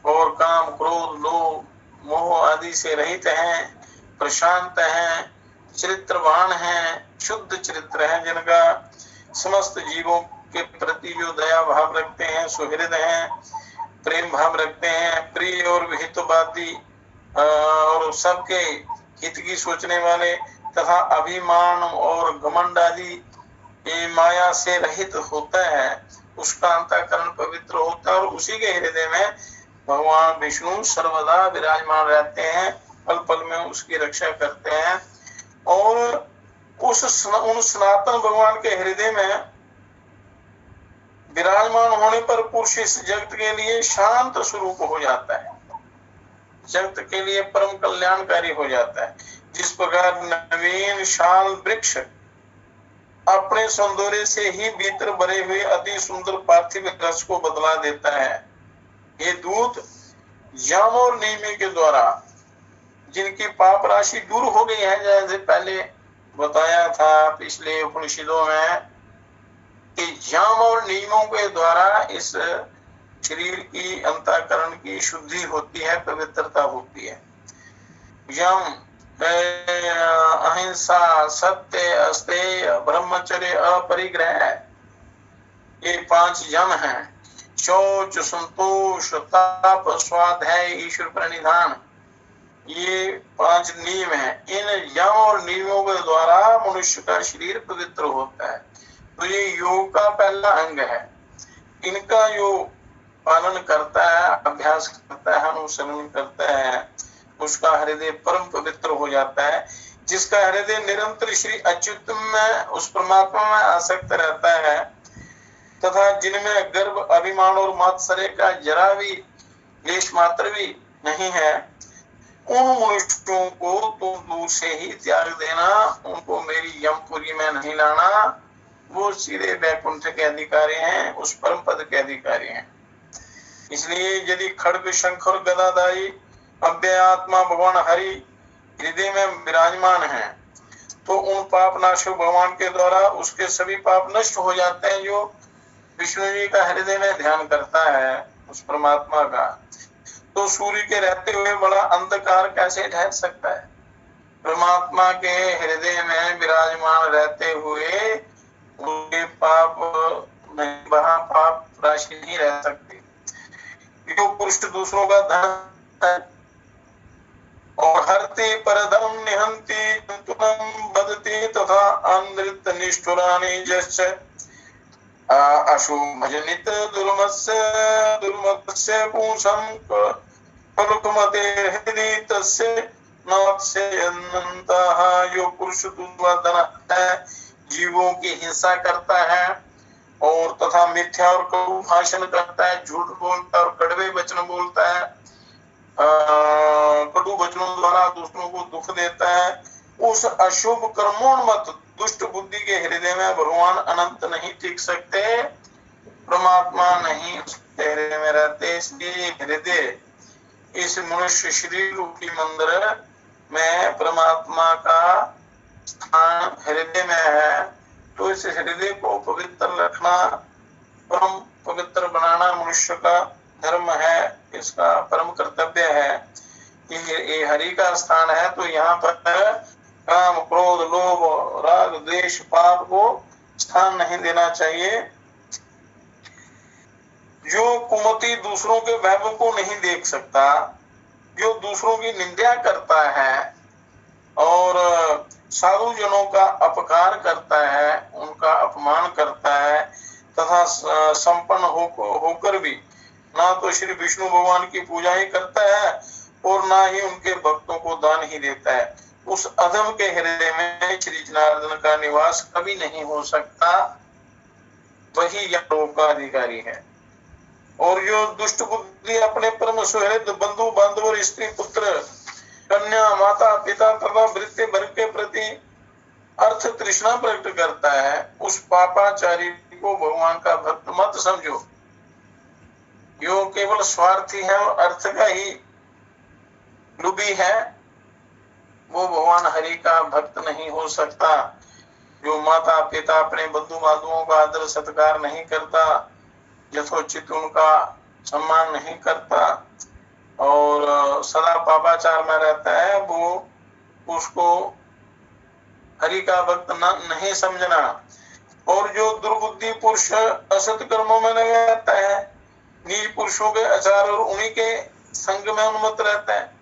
[SPEAKER 1] और काम क्रोध लोभ मोह आदि से रहित हैं, प्रशांत हैं, चरित्रवान हैं, शुद्ध चरित्र हैं, जिनका समस्त जीवों के प्रति जो दया भाव रखते हैं, सुहृद हैं, प्रेम भाव रखते हैं, प्रिय और हितवादी और सबके हित की सोचने वाले तथा अभिमान और घमंड आदि माया से रहित होता है, उसका अंतःकरण पवित्र होता है, और उसी के हृदय में भगवान विष्णु सर्वदा विराजमान रहते हैं, पल पल में उसकी रक्षा करते हैं। और उन सनातन भगवान के हृदय में विराजमान होने पर पुरुष इस जगत के लिए शांत स्वरूप हो जाता है, जगत के लिए परम कल्याणकारी हो जाता है। जिस प्रकार नवीन शाल वृक्ष अपने सौंदर्य से ही भीतर भरे हुए अति सुंदर पार्थिव रस को बदला देता है, ये दूत यम और नियम के द्वारा जिनकी पाप राशि दूर हो गई है, जैसे पहले बताया था पिछले उपनिषदों में कि यम और नियमों के द्वारा इस शरीर की अंतःकरण की शुद्धि होती है, पवित्रता होती है। यम अहिंसा, सत्य, अस्तेय, ब्रह्मचर्य, अपरिग्रह, ये 5 यम हैं। शौच, संतोष, ताप, स्वाध्याय, ईश्वर प्रणिधान, ये 5 नियम हैं। इन यम और नियमों के द्वारा मनुष्य का शरीर पवित्र होता है। तो ये योग का पहला अंग है। इनका जो पालन करता है, अभ्यास करता है, अनुसरण करता है, उसका हृदय परम पवित्र हो जाता है। जिसका हृदय निरंतर श्री अच्युत में, उस परमात्मा में आसक्त रहता है तथा जिनमें गर्व, अभिमान और मात्सर्य का जरा भी लेश मात्र भी नहीं है, उन मनुष्यों को तो दूर से ही त्याग देना, उनको मेरी यमपुरी में नहीं लाना। वो सीधे वैकुंठ के अधिकारी हैं, उस परम पद के अधिकारी हैं। इसलिए यदि खड्ग, शंख और गदाधारी अव्यय आत्मा भगवान हरि हृदय में विराजमान है, तो उन पाप नाशक भगवान के द्वारा उसके सभी पाप नष्ट हो जाते हैं। जो विष्णु जी का हृदय में ध्यान करता है, उस परमात्मा का, तो सूर्य के रहते हुए बड़ा अंधकार कैसे ठहर सकता है? परमात्मा के हृदय में विराजमान रहते हुए उनके पाप नहीं, वहां पाप राशि नहीं रह सकती। जो पुरुष दूसरों का धन है और हरते परधम निहंती जंतुनम बदते तथा अंधृत निष्ठुरानि जस्य अशुभजनित दुर्मत्स्य पूषं कलुकमते हृदि तस्य नात्स्य अनन्तः। यो पुरुष दूसरा धन है, जीवों की हिंसा करता है और तथा मिथ्या और कटु भाषण करता है, झूठ बोलता है और कड़वे वचन बोलता है, कटु वचनों द्वारा दूसरों को दुख देता है, उस अशुभ कर्मोन्मत्त दुष्ट बुद्धि के हृदय में भगवान अनंत नहीं टिक सकते, परमात्मा नहीं उसके हृदय में रहते। इसलिए हृदय, इस मनुष्य शरीर रूपी मंदिर में परमात्मा का स्थान हृदय में है, तो इस हृदय को पवित्र रखना, परम पवित्र बनाना मनुष्य का धर्म है, इसका परम कर्तव्य है। ये हरि का स्थान है, तो यहाँ पर काम, क्रोध, लोभ, राग, द्वेष, पाप को स्थान नहीं देना चाहिए। जो कुमति दूसरों के वैभव को नहीं देख सकता, जो दूसरों की निंदा करता है और साधु जनों का अपकार करता है, उनका अपमान करता है तथा संपन्न होकर भी ना तो श्री विष्णु भगवान की पूजा ही करता है और ना ही उनके भक्तों को दान ही देता है, उस अधम के हृदय में श्री जनार्दन का निवास कभी नहीं हो सकता। वही यमलोक का अधिकारी है। और जो दुष्ट बुद्धि अपने परम सुहृद, बंधु बांधव और स्त्री पुत्र, कन्या, माता पिता तथा वृत्ति वर्ग के प्रति अर्थ तृष्णा प्रकट करता है, उस पापाचारी को भगवान का भक्त मत समझो। जो केवल स्वार्थी है और अर्थ का ही लुभी है, वो भगवान हरि का भक्त नहीं हो सकता। जो माता पिता अपने बंधु बांधवों का आदर सत्कार नहीं करता, यथोचित उनका सम्मान नहीं करता और सदा पापाचार में रहता है, वो उसको हरि का भक्त नहीं समझना। और जो दुर्बुद्धि पुरुष असत कर्मों में लगा रहता है, नीच पुरुषों के आचार और उन्हीं के संग में उन्मत्त रहता है,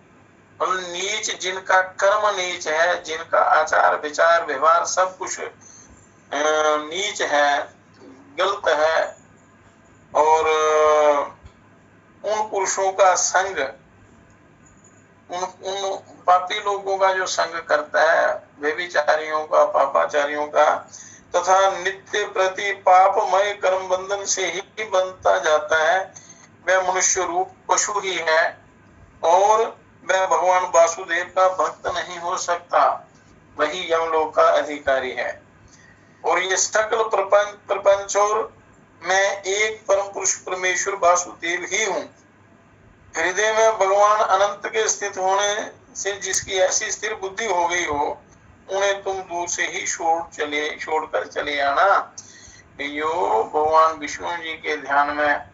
[SPEAKER 1] और नीच, जिनका कर्म नीच है, जिनका आचार विचार व्यवहार सब कुछ नीच है, गलत है, और उन पुरुषों का संग, उन पापी लोगों का जो संग करता है, व्यभिचारियों का, पापाचारियों का, तथा नित्य प्रति पापमय कर्म बंधन से ही बनता जाता है, वह मनुष्य रूप पशु ही है और वह भगवान वासुदेव का भक्त नहीं हो सकता, वही यमलोक का अधिकारी है। और ये सकल प्रपंच और मैं एक परम पुरुष परमेश्वर वासुदेव ही हूँ। हृदय में भगवान अनंत के स्थित होने से जिसकी ऐसी स्थिर बुद्धि हो गई हो, उन्हें तुम दूर से ही छोड़कर चले आना। यो भगवान विष्णु जी के ध्यान में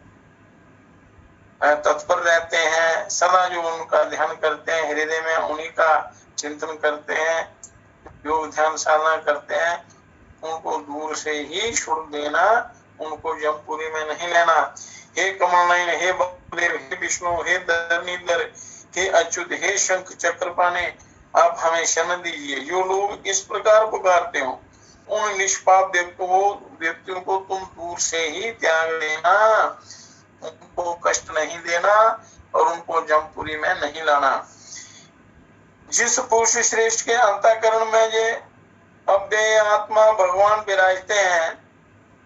[SPEAKER 1] तत्पर रहते हैं, सदा जो उनका ध्यान करते हैं, हृदय में उन्हीं का चिंतन करते हैं, योग ध्यान साधना करते हैं, उनको दूर से ही छोड़ देना, उनको जमपुरी में नहीं लेना। हे कमल नयन, हे बलदेव, हे विष्णु, हे धरणीधर, हे अच्युत, हे शंख चक्रपाणे, आप हमें शरण दीजिए। जो लोग इस प्रकार पुकारते हो, उन निष्पाप व्यक्तियों को तुम दूर से ही त्याग देना, उनको कष्ट नहीं देना और उनको जमपुरी में नहीं लाना। जिस पुरुष श्रेष्ठ के अंतःकरण में ये अव्यय आत्मा भगवान विराजते हैं,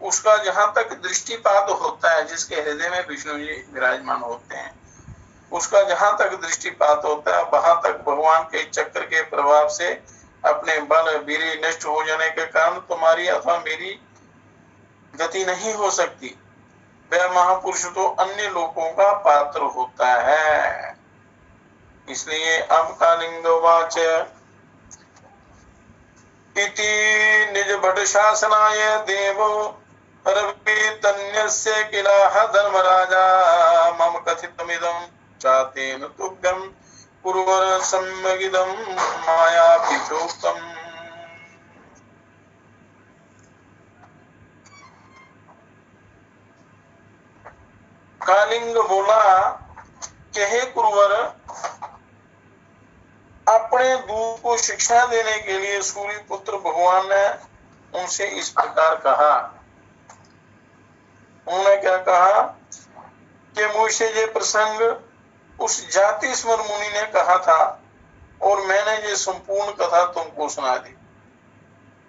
[SPEAKER 1] उसका जहां तक दृष्टिपात होता है, जिसके हृदय में विष्णु जी विराजमान होते हैं, उसका जहां तक दृष्टिपात होता है, वहां तक भगवान के चक्र के प्रभाव से अपने बल वीर्य नष्ट हो जाने के कारण तुम्हारी अथवा मेरी गति नहीं हो सकती। वह महापुरुष तो अन्य लोगों का पात्र होता है। इसलिए अब कालिंगवाच इति निज भट शासनाय देवो रवितन्यस्य किलाह धर्मराजा मम कथितमिदं चातेन तुभ्यं कुर्वर सम्यगिदं माया पिचोक्तम्। कालिंग बोला कि हे कुरुवर, अपने दूत को शिक्षा देने के लिए सूर्य पुत्र भगवान ने उनसे इस प्रकार कहा। उन्होंने क्या कहा कि मुझसे ये प्रसंग उस जाति स्मर मुनि ने कहा था और मैंने ये संपूर्ण कथा तुमको सुना दी।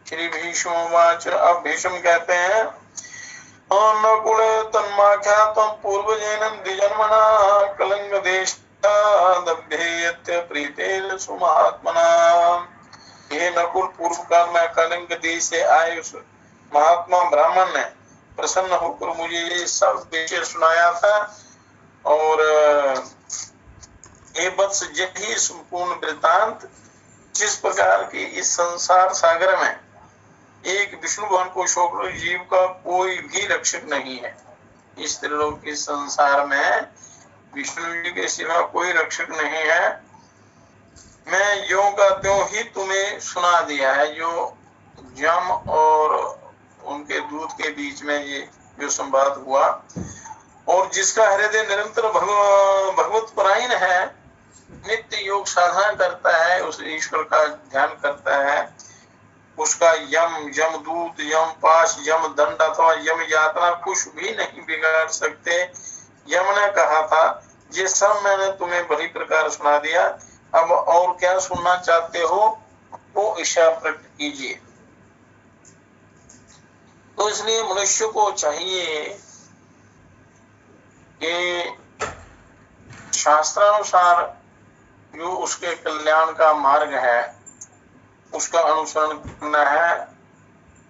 [SPEAKER 1] श्री भीष्मवाच, अब भीष्म कहते हैं, नकुल तन्माख्यातं पूर्वजेन द्विजन्मना कलिंग देशादभ्येत्य प्रीतेन सुमहात्मना। ये नकुल पूर्व काल में कलिंग देश से आए उस महात्मा ब्राह्मण ने प्रसन्न होकर मुझे ये सब विषय सुनाया था और ये बत्स यही संपूर्ण वृत्तांत, जिस प्रकार की इस संसार सागर में एक विष्णु भगवान को छोड़कर जीव का कोई भी रक्षक नहीं है। इस त्रिलोक के संसार में विष्णु जी के सिवा कोई रक्षक नहीं है। मैं यों का त्यों ही तुम्हें सुना दिया है, जो जम और उनके दूत के बीच में ये जो संवाद हुआ, और जिसका हृदय निरंतर भगवत परायण है, नित्य योग साधना करता है, उस ईश्वर का ध्यान करता है, उसका यम, यमदूत, यम पाश, यम दंड अथवा यम यातना कुछ भी नहीं बिगाड़ सकते। यम ने कहा था, ये सब मैंने तुम्हें बड़ी प्रकार सुना दिया, अब और क्या सुनना चाहते हो वो इच्छा प्रकट कीजिए। तो इसलिए मनुष्य को चाहिए कि शास्त्रानुसार जो उसके कल्याण का मार्ग है उसका अनुसरण करना है,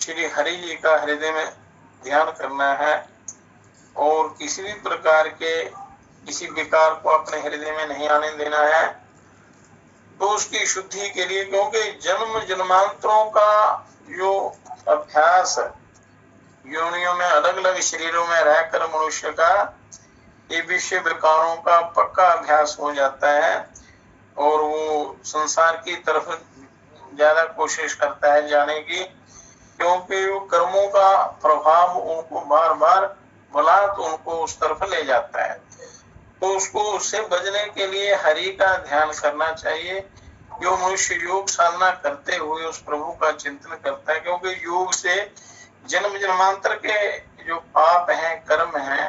[SPEAKER 1] श्री हरि जी का हृदय में ध्यान करना है और किसी भी प्रकार के किसी विकार को अपने हृदय में नहीं आने देना है। तो उसकी शुद्धि के लिए, क्योंकि जन्म जन्मांतरों का जो अभ्यास योनियों में अलग अलग शरीरों में रहकर मनुष्य का ये विषय विकारों का पक्का अभ्यास हो जाता है और वो संसार की तरफ ज्यादा कोशिश करता है जाने की, क्योंकि वो कर्मों का प्रभाव उनको बार बार बलात् उनको उस तरफ ले जाता है। तो उसको उससे बचने के लिए हरि का ध्यान करना चाहिए। जो मनुष्य योग साधना करते हुए उस प्रभु का चिंतन करता है, क्योंकि योग से जन्म जन्मांतर के जो पाप हैं, कर्म हैं,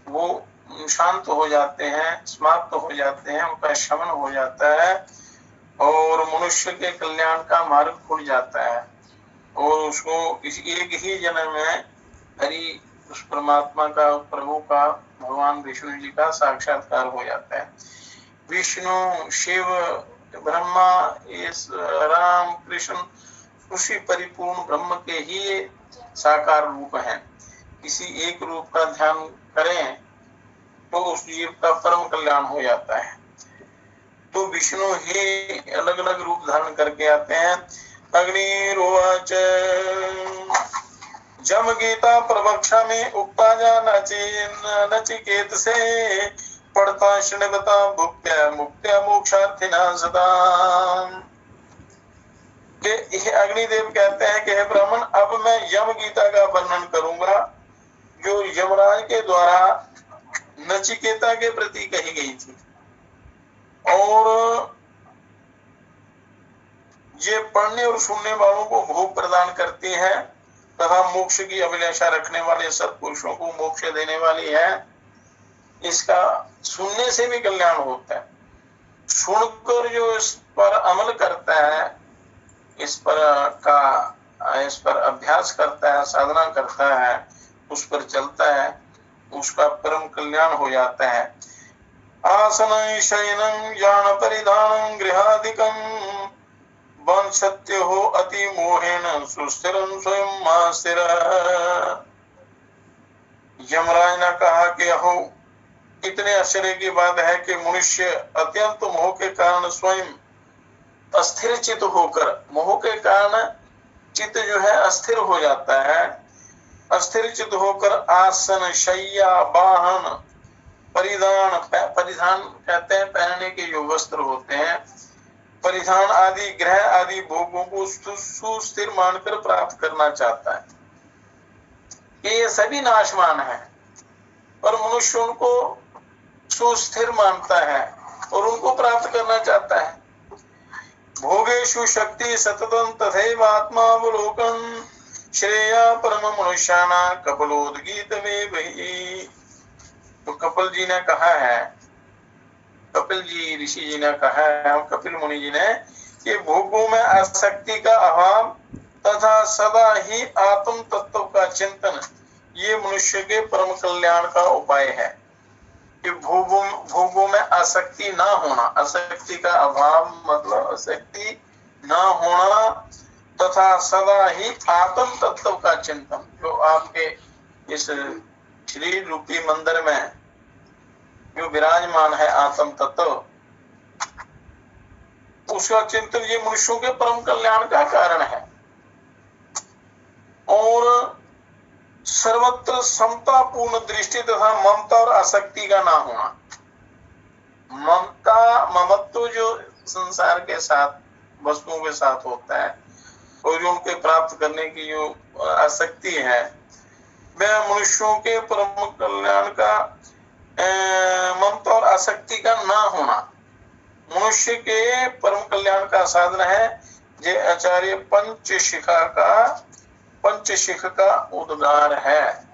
[SPEAKER 1] वो शांत हो जाते हैं, समाप्त हो जाते हैं, उनका शमन हो जाता है और मनुष्य के कल्याण का मार्ग खुल जाता है। और उसको इस एक ही जन्म में हरि उस परमात्मा का, प्रभु का, भगवान विष्णु जी का साक्षात्कार हो जाता है। विष्णु, शिव, ब्रह्मा, इस राम, कृष्ण उसी परिपूर्ण ब्रह्म के ही साकार रूप हैं। किसी एक रूप का ध्यान करें तो उस जीव का परम कल्याण हो जाता है। तो विष्णु ही अलग अलग रूप धारण करके आते हैं। अग्निर्वाच जम गीता प्रवक्षा में उक्ता जा नचिकेत से पढ़ता श्रृणवता भुक्त्या मुक्त्या मोक्षार्थिना सदा। अग्निदेव कहते हैं कि हे ब्राह्मण, अब मैं यम गीता का वर्णन करूंगा जो यमराज के द्वारा नचिकेता के प्रति कही गई थी, और ये पढ़ने और सुनने वालों को भोग प्रदान करती है तथा मोक्ष की अभिलाषा रखने वाले सत्पुरुषों को मोक्ष देने वाली है। इसका सुनने से भी कल्याण होता है। सुनकर जो इस पर अमल करता है, इस पर अभ्यास करता है, साधना करता है, उस पर चलता है, उसका परम कल्याण हो जाता है। आसनं शयनं यान परिधानं गृहादिकं वंशत्य हो अति मोहेन सुस्थिरं स्वयं मास्तिर। यमराज ने कहा कि अहो, इतने आश्चर्य की बात है कि मनुष्य अत्यंत मोह के कारण स्वयं अस्थिर चित्त होकर, मोह के कारण चित्त जो है अस्थिर हो जाता है। अस्थिर चित्त होकर आसन, शैया, वाहन, परिधान, परिधान कहते हैं पहनने के जो वस्त्र होते हैं, परिधान आदि ग्रह आदि भोगों को सुस्थिर मानकर प्राप्त करना चाहता है। ये सभी नाशवान है, पर मनुष्य उनको सुस्थिर मानता है और उनको प्राप्त करना चाहता है। भोगेषु शक्ति सततं तथैव आत्मावलोकन श्रेया परम मनुष्याना कपिलोद्गीत में वही। तो कपिल जी ने कहा है, कपिल जी ऋषि जी ने कहा है, कपिल मुनि जी ने, कि भोगों में आसक्ति का अभाव तथा सदा ही आत्म तत्व का चिंतन ये मनुष्य के परम कल्याण का उपाय है। कि भोगों में आसक्ति ना होना, आसक्ति का अभाव मतलब आसक्ति ना होना तथा सदा ही आत्म तत्व का चिंतन, जो आपके इस शरीर रूपी मंदिर में जो विराजमान है आत्म तत्व, उसका चिंतन ये मनुष्यों के परम कल्याण का कारण है। और सर्वत्र समता पूर्ण दृष्टि तथा ममता और आसक्ति का ना होना। ममत्व जो संसार के साथ, वस्तुओं के साथ होता है, और जो उनके प्राप्त करने की जो आसक्ति है, वह मनुष्यों के परम कल्याण का ममता और आसक्ति का ना होना मनुष्य के परम कल्याण का साधन है। ये आचार्य पंचशिख का उद्गार है।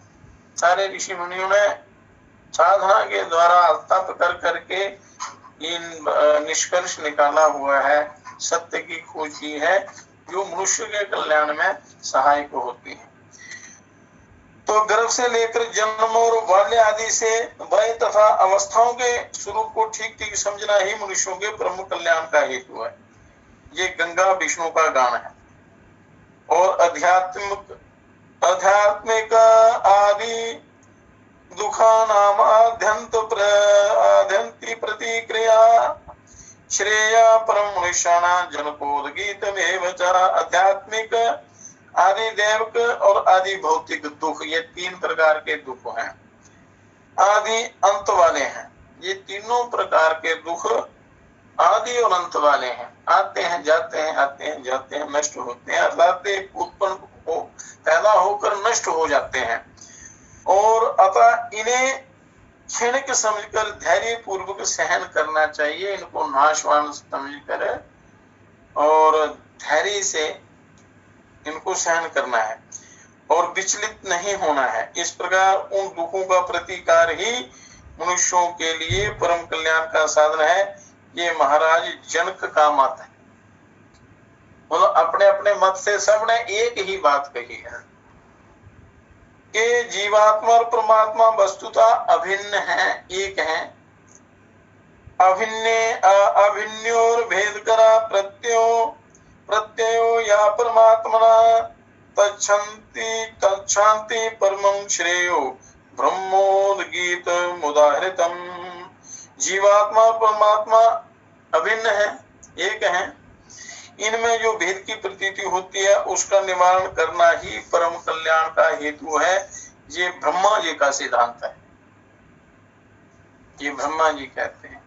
[SPEAKER 1] सारे ऋषि मुनियों ने साधना के द्वारा तप कर करके इन निष्कर्ष निकाला हुआ है, सत्य की खोज की है, जो मनुष्य के कल्याण में सहायक होती है। तो गर्भ से लेकर जन्म और बाल्य आदि से वय तथा अवस्थाओं के स्वरूप को ठीक ठीक समझना ही मनुष्यों के प्रमुख कल्याण का हेतु है। ये गंगा विष्णु का गान है। और आध्यात्मिक आदि दुखानाम आद्यंती प्रतिक्रिया श्रेया परम मनुष्याना जनकोदगीत में च। आध्यात्मिक, आदि दैविक और आदि भौतिक दुख, ये तीन प्रकार के दुख हैं। आदि अंत वाले हैं। ये तीनों प्रकार के दुख आदि और अंत वाले हैं। आते हैं जाते हैं, आते हैं जाते हैं, नष्ट होते हैं, अर्थात उत्पन्न हो, पैदा होकर नष्ट हो जाते हैं। और अतः इन्हें क्षणिक समझकर धैर्य पूर्वक सहन करना चाहिए। इनको नाशवान समझकर और धैर्य से इनको सहन करना है और विचलित नहीं होना है। इस प्रकार उन दुखों का प्रतिकार ही मनुष्यों के लिए परम कल्याण का साधन है। ये महाराज जनक का मत है। मतलब अपने अपने मत से सबने एक ही बात कही है कि जीवात्मा और परमात्मा वस्तुतः अभिन्न है, एक है। अभिन्योर भेद करा प्रत्ययो या परमात्मना तच्छांति परमं श्रेयो ब्रह्मोदगीत मुदाहृतम। जीवात्मा परमात्मा अभिन्न है, एक है। इनमें जो भेद की प्रतीति होती है उसका निवारण करना ही परम कल्याण का हेतु है। ये ब्रह्मा जी का सिद्धांत है, ये ब्रह्मा जी कहते हैं।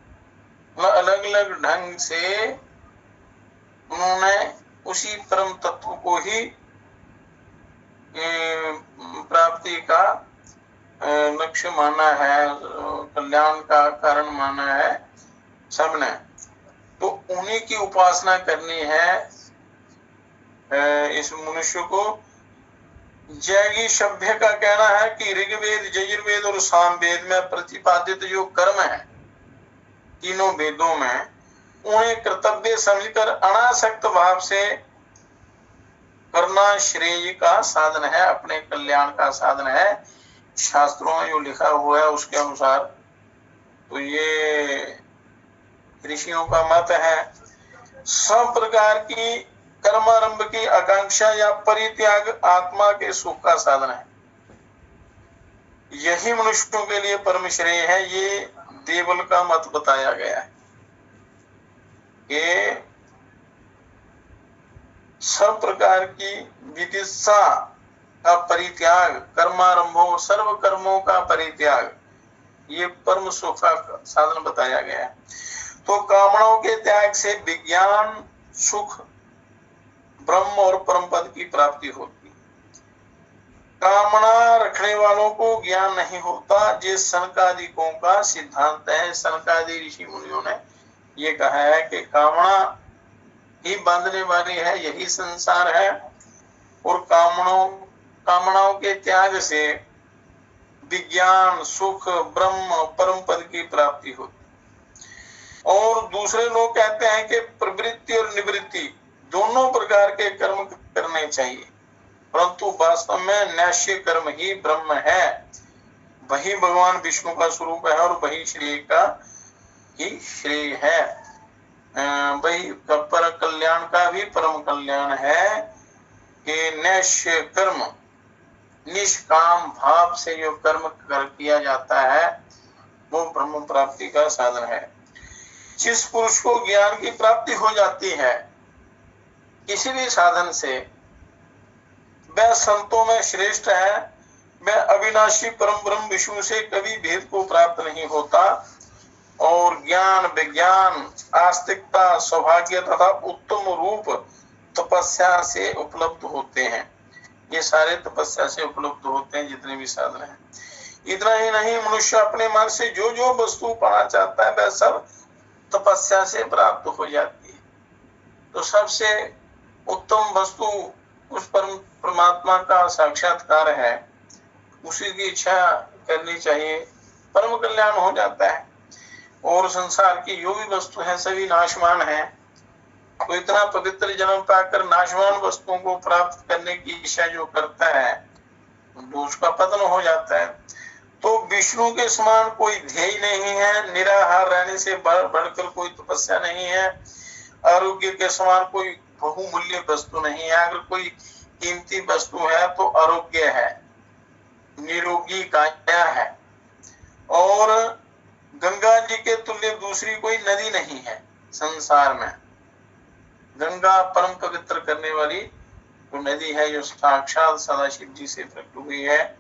[SPEAKER 1] अलग अलग ढंग से उन्होंने उसी परम तत्व को ही प्राप्ति का लक्ष्य माना है, कल्याण का कारण माना है सबने। तो उन्हीं की उपासना करनी है इस मनुष्य को। जैगी सभ्य का कहना है कि ऋग्वेद, यजुर्वेद और सामवेद में प्रतिपादित जो कर्म है तीनों वेदों में, उन्हें कर्तव्य समझकर अनासक्त भाव से करना श्रेय का साधन है, अपने कल्याण का साधन है। शास्त्रों में जो लिखा हुआ है उसके अनुसार तो ये ऋषियों का मत है। सब प्रकार की कर्मारंभ की आकांक्षा या परित्याग आत्मा के सुख का साधन है। यही मनुष्यों के लिए परम श्रेय है। ये देवल का मत बताया गया है कि सब प्रकार की विदिशा का परित्याग, कर्मारंभों सर्व कर्मों का परित्याग, ये परम सुख का साधन बताया गया है। तो कामनाओं के त्याग से विज्ञान, सुख, ब्रह्म और परम पद की प्राप्ति होती है। कामना रखने वालों को ज्ञान नहीं होता, ये सनकादिकों का सिद्धांत है। सनकादि ऋषि मुनियों ने ये कहा है कि कामना ही बांधने वाली है, यही संसार है। और कामनाओं के त्याग से विज्ञान, सुख, ब्रह्म, परम पद की प्राप्ति होती। और दूसरे लोग कहते हैं कि प्रवृत्ति और निवृत्ति दोनों प्रकार के कर्म करने चाहिए, परंतु वास्तव में नैश्य कर्म ही ब्रह्म है। वही भगवान विष्णु का स्वरूप है और वही श्रेय का ही श्रेय है। वही पर कल्याण का भी परम कल्याण है कि नैश्य कर्म, निष्काम भाव से जो कर्म किया जाता है वो ब्रह्म प्राप्ति का साधन है। जिस पुरुष को ज्ञान की प्राप्ति हो जाती है किसी भी साधन से, वह संतों में श्रेष्ठ है। वह अविनाशी परम ब्रह्म विष्णु से कभी भेद को प्राप्त नहीं होता और ज्ञान, विज्ञान, आस्तिकता, सौभाग्य तथा उत्तम रूप तपस्या से उपलब्ध होते हैं। ये सारे तपस्या से उपलब्ध होते हैं जितने भी साधन हैं। इतना ही नहीं, मनुष्य अपने मन से जो जो वस्तु पाना चाहता है वह सब तपस्या से प्राप्त हो जाती है। तो सबसे उत्तम वस्तु उस परमात्मा का साक्षात्कार है, उसी की इच्छा करनी चाहिए, परम कल्याण हो जाता है। और संसार की जो भी वस्तु है सभी नाशवान है। तो इतना पवित्र जन्म पाकर नाशवान वस्तुओं को प्राप्त करने की इच्छा जो करता है तो उसका पतन हो जाता है। तो विष्णु के समान कोई ध्येय नहीं है, निराहार रहने से बढ़कर कोई तपस्या नहीं है, आरोग्य के समान कोई बहुमूल्य वस्तु नहीं है। अगर कोई कीमती वस्तु है तो आरोग्य है, निरोगी काया है। और गंगा जी के तुल्य दूसरी कोई नदी नहीं है संसार में। गंगा परम पवित्र करने वाली वो नदी है जो साक्षात सदाशिव जी से प्रकट हुई है।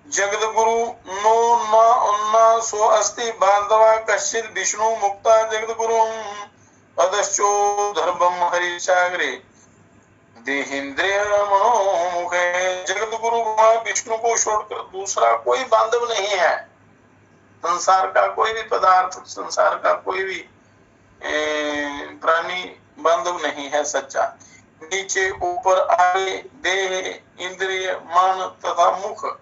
[SPEAKER 1] जगत गुरु नो न सो अस्ति बांधवा कश्चित विष्णु मुक्ता जगत गुरु अदश्चो धर्मम हरिचाग्रे देहेंद्रिय मनोमुखे। जगत गुरु विष्णु को छोड़कर दूसरा कोई बांधव नहीं है। संसार का कोई भी पदार्थ, संसार का कोई भी प्राणी बांधव नहीं है सच्चा। नीचे ऊपर आगे देह, इंद्रिय, मन तथा मुख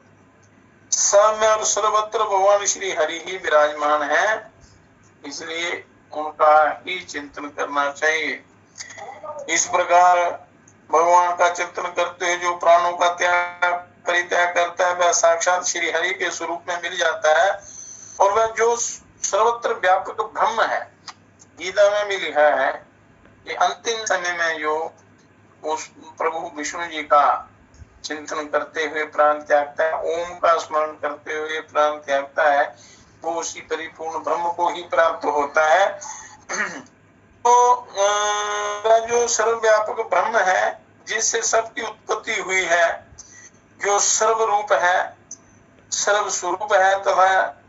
[SPEAKER 1] सब में और सर्वत्र भगवान श्री हरि ही विराजमान है, इसलिए उनका ही चिंतन करना चाहिए। इस प्रकार भगवान का चिंतन करते हुए जो प्राणों का त्याग परित्याग करता है वह साक्षात श्री हरि के स्वरूप में मिल जाता है। और वह जो सर्वत्र व्यापक ब्रह्म है, गीता में भी लिखा है कि अंतिम समय में जो उस प्रभु विष्णु जी का चिंतन करते हुए प्राण त्यागता है, ओम का स्मरण करते हुए प्राण त्यागता है, वो उसी परिपूर्ण ब्रह्म को ही प्राप्त होता है। तो जो सर्वव्यापक ब्रह्म है, जिससे सबकी उत्पत्ति हुई है, जो सर्वरूप है, सर्व स्वरूप है तथा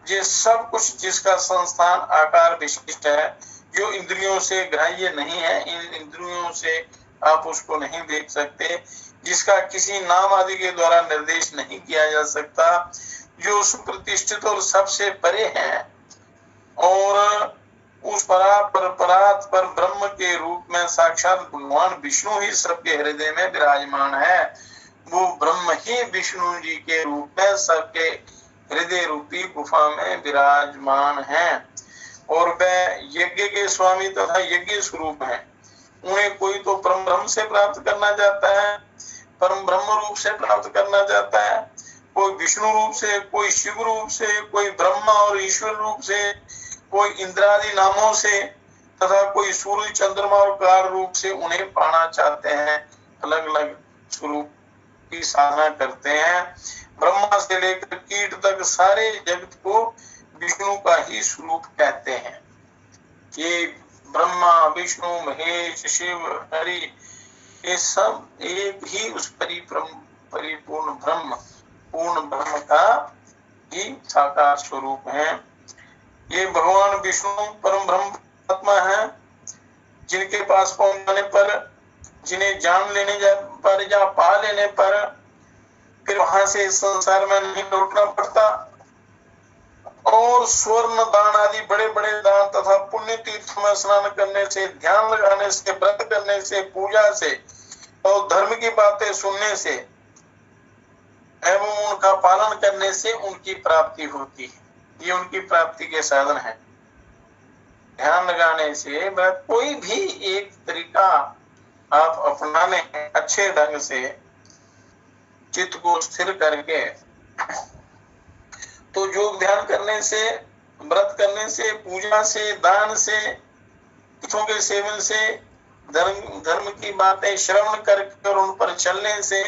[SPEAKER 1] ये सब कुछ जिसका संस्थान आकार विशिष्ट है, जो इंद्रियों से ग्राह्य नहीं है, इन इंद्रियों से आप उसको नहीं देख सकते, जिसका किसी नाम आदि के द्वारा निर्देश नहीं किया जा सकता, जो सुप्रतिष्ठित और सबसे परे है और उस परात पर ब्रह्म के रूप में साक्षात भगवान विष्णु ही सबके हृदय में विराजमान है। वो ब्रह्म ही विष्णु जी के रूप में सबके हृदय रूपी गुफा में विराजमान है और वह यज्ञ के स्वामी तथा यज्ञ स्वरूप है। उन्हें कोई तो परम ब्रह्म से प्राप्त करना चाहता है, परम ब्रह्म रूप से प्राप्त करना चाहता है, कोई विष्णु रूप से, कोई शिव रूप से, कोई ब्रह्मा और ईश्वर रूप से, कोई इंद्रादि नामों से तथा कोई सूर्य चंद्रमा और काल रूप से उन्हें पाना चाहते हैं। अलग अलग स्वरूप की साधना करते हैं। ब्रह्मा से लेकर कीट तक सारे जगत को विष्णु का ही स्वरूप कहते हैं। ये ब्रह्मा विष्णु महेश शिव हरि ये सब एक ही उस परिपूर्ण ब्रह्म पूर्ण ब्रह्म का ही साकार स्वरूप है। ये भगवान विष्णु परम ब्रह्म आत्मा है, जिनके पास पहुंचने पर, जिन्हें जान लेने पर या पा लेने पर फिर वहां से इस संसार में नहीं लौटना पड़ता और स्वर्ण दान आदि बड़े बड़े दान तथा पुण्य तीर्थों में स्नान करने से, ध्यान लगाने से, व्रत करने से, पूजा से और धर्म की बातें सुनने से एवं उनका पालन करने से उनकी प्राप्ति होती है। ये उनकी प्राप्ति के साधन है। ध्यान लगाने से वह कोई भी एक तरीका आप अपना लें अच्छे ढंग से चित्त को स्थिर करके, तो योग ध्यान करने से, व्रत करने से, पूजा से, दान से, तीर्थों के सेवन से, धर्म की बातें श्रवण करके और उन पर चलने से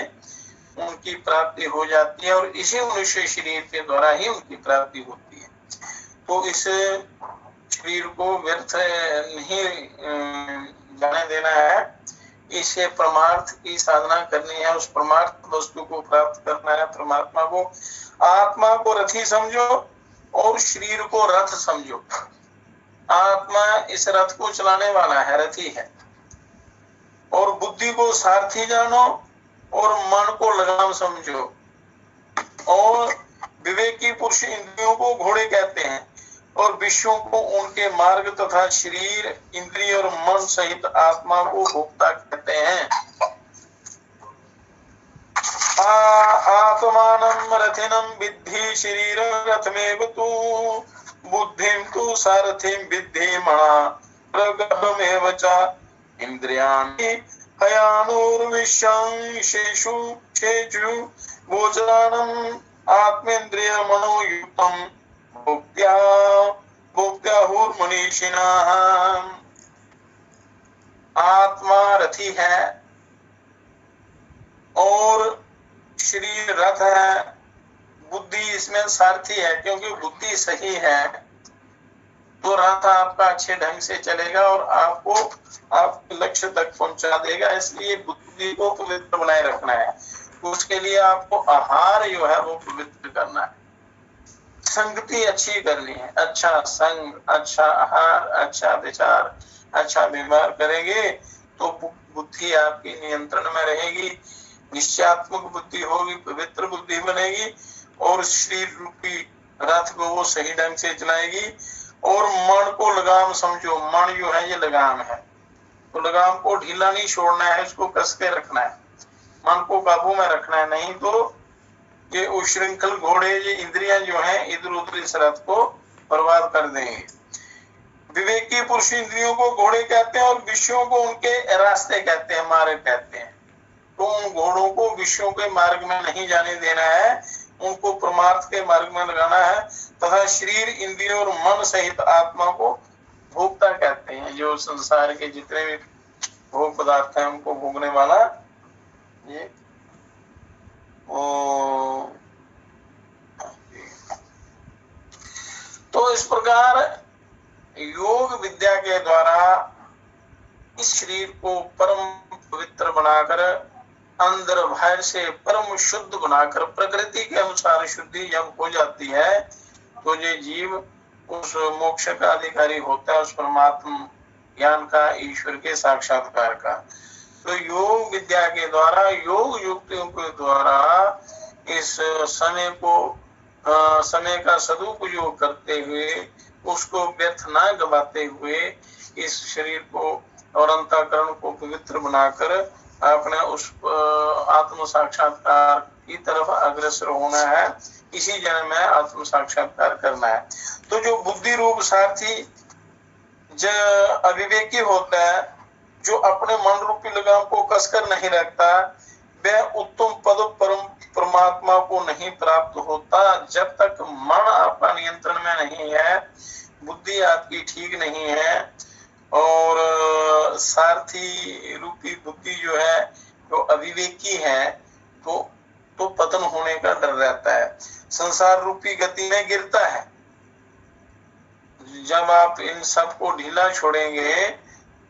[SPEAKER 1] उनकी प्राप्ति हो जाती है और इसी मनुष्य शरीर के द्वारा ही उनकी प्राप्ति होती है। तो इस शरीर को व्यर्थ नहीं जाने देना है, इसे परमार्थ की साधना करनी है, उस परमार्थ वस्तु को प्राप्त करना है। परमात्मा को, आत्मा को रथी समझो और शरीर को रथ समझो। आत्मा इस रथ को चलाने वाला है, रथी है, और बुद्धि को सारथी जानो और मन को लगाम समझो। और विवेकी पुरुष इंद्रियों को घोड़े कहते हैं और विषयों को उनके मार्ग तथा शरीर, इंद्रिय और मन सहित आत्मा को भोक्ता कहते हैं। आत्मानं रथिनं विद्धि शरीर रथमेव तु बुद्धिं तु सारथिं विद्धि मना प्रगमेव च इंद्रियाणि हयानुर्विशंसेषु शेषु गोचराणम् आत्मेन्द्रिय मनोयुक्तं भोक्त्याहुर्मनीषिणः। आत्मा रथी है और शरीर रथ है, बुद्धि इसमें सारथी है, क्योंकि बुद्धि सही है तो रथ आपका अच्छे ढंग से चलेगा और आपको आपके लक्ष्य तक पहुंचा देगा। इसलिए बुद्धि को पवित्र बनाए रखना है, उसके लिए आपको आहार जो है वो पवित्र करना है, संगति अच्छी करनी है। अच्छा संग, अच्छा आहार, अच्छा विचार, अच्छा व्यवहार करेंगे तो बुद्धि आपकी नियंत्रण में रहेगी, निश्चयात्मक बुद्धि होगी, पवित्र बुद्धि बनेगी और शरीर रूपी रथ को वो सही ढंग से चलाएगी। और मन को लगाम समझो, मन जो है ये लगाम है, तो लगाम को ढीला नहीं छोड़ना है, इसको कस के रखना है, मन को काबू में रखना है, नहीं तो ये उच्छृंखल घोड़े, ये इंद्रियां जो हैं इधर उधर इस रथ को बर्बाद कर देंगे। विवेकी पुरुष इंद्रियों को घोड़े कहते हैं और विषयों को उनके रास्ते कहते हैं, मार्ग कहते हैं। तो उन घोड़ों को विषयों के मार्ग में नहीं जाने देना है, उनको परमार्थ के मार्ग में लगाना है। तथा शरीर, इंद्रियों और मन सहित आत्मा को भोक्ता कहते हैं, जो संसार के जितने भी भोग पदार्थ हैं उनको भोगने वाला ये तो इस प्रकार योग विद्या के द्वारा इस शरीर को परम पवित्र बनाकर, अंदर बाहर से परम शुद्ध बनाकर, प्रकृति के अनुसार शुद्धि जब हो जाती है तो ये जीव उस मोक्ष का अधिकारी होता है, उस परमात्मा ज्ञान का, ईश्वर के साक्षात्कार का। तो योग विद्या के द्वारा, योग युक्तियों के द्वारा इस समय का सदुपयोग करते हुए, उसको व्यर्थ न गवाते हुए, इस शरीर को और अंतःकरण को पवित्र बनाकर अपने उस आत्म साक्षात्कार की तरफ अग्रसर होना है। इसी जन्म में आत्म साक्षात्कार करना है। तो जो बुद्धि रूप सारथी जो अविवेकी होता है, जो अपने मन रूपी लगाम को कसकर नहीं रखता, वह उत्तम पद परमात्मा को नहीं प्राप्त होता जब तक मन आपका नियंत्रण में नहीं है, बुद्धि आपकी ठीक नहीं है और सारथी रूपी बुद्धि जो है जो अविवेकी है, तो पतन होने का डर रहता है, संसार रूपी गति में गिरता है। जब आप इन सब को ढीला छोड़ेंगे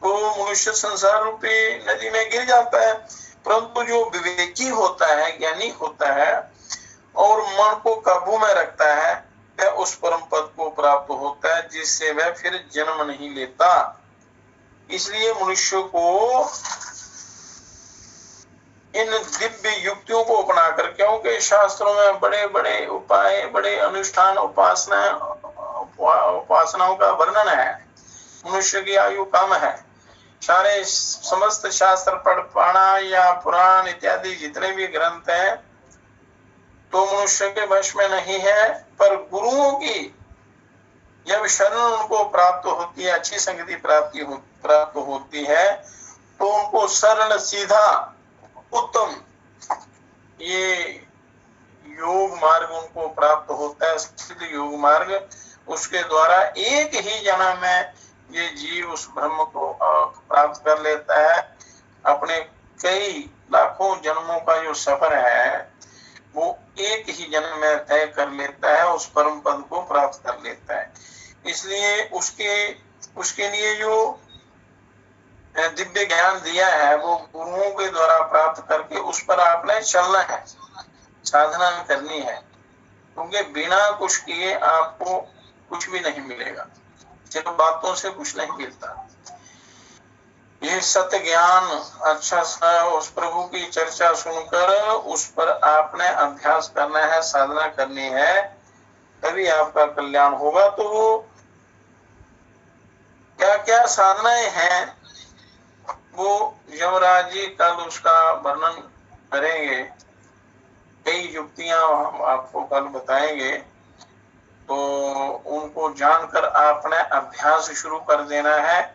[SPEAKER 1] तो मनुष्य संसार रूपी नदी में गिर जाता है। परंतु जो विवेकी होता है, ज्ञानी होता है और मन को काबू में रखता है, वह उस परम पद को प्राप्त होता है जिससे वह फिर जन्म नहीं लेता। इसलिए मनुष्य को इन दिव्य युक्तियों को अपनाकर, क्योंकि शास्त्रों में बड़े बड़े उपाय, बड़े अनुष्ठान, उपासनाओं का वर्णन है। मनुष्य की आयु कम है, सारे समस्त शास्त्र पढ़ पाना या पुराण इत्यादि जितने भी ग्रंथ हैं तो मनुष्य के वश में नहीं है। पर गुरुओं की जब शरण उनको प्राप्त होती है, अच्छी संगति प्राप्त होती है, तो उनको सरल, सीधा, उत्तम ये योग मार्ग उनको प्राप्त होता है, सिद्ध योग मार्ग। उसके द्वारा एक ही जन्म में ये जीव उस ब्रह्म को प्राप्त कर लेता है। अपने कई लाखों जन्मों का जो सफर है वो एक ही जन्म में तय कर लेता है, उस परम पद को प्राप्त कर लेता है। इसलिए उसके लिए जो दिव्य ज्ञान दिया है वो गुरुओं के द्वारा प्राप्त करके उस पर आपने चलना है, साधना करनी है, क्योंकि बिना कुछ किए आपको कुछ भी नहीं मिलेगा, सिर्फ बातों से कुछ नहीं मिलता। ये सत्य ज्ञान अच्छा सा उस प्रभु की चर्चा सुनकर उस पर आपने अभ्यास करना है, साधना करनी है, तभी आपका कल्याण होगा। तो वो क्या क्या साधनाएं हैं वो यमराज जी कल उसका वर्णन करेंगे, कई युक्तियां हम आपको कल बताएंगे। तो उनको जानकर आपने अभ्यास शुरू कर देना है।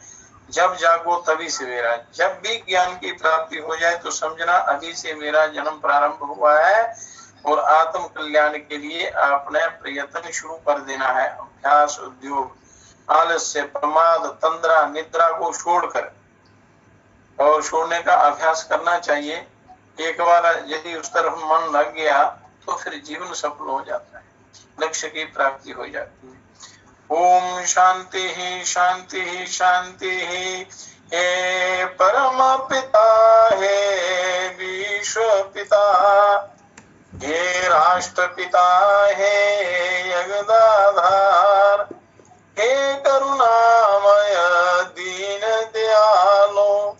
[SPEAKER 1] जब जागो तभी सवेरा, जब भी ज्ञान की प्राप्ति हो जाए तो समझना अभी से मेरा जन्म प्रारंभ हुआ है और आत्म कल्याण के लिए आपने प्रयत्न शुरू कर देना है। अभ्यास, उद्योग, आलस्य, प्रमाद, तंद्रा, निद्रा को छोड़कर और छोड़ने का अभ्यास करना चाहिए। एक बार यदि उस तरफ मन लग गया तो फिर जीवन सफल हो जाता है, लक्ष्य की प्राप्ति हो जाती है। ओम शांति ही शांति ही शांति ही। हे परम पिता, हे विश्व पिता, हे राष्ट्र पिता, हे जगदाधार, हे करुणामय दीन दयालो,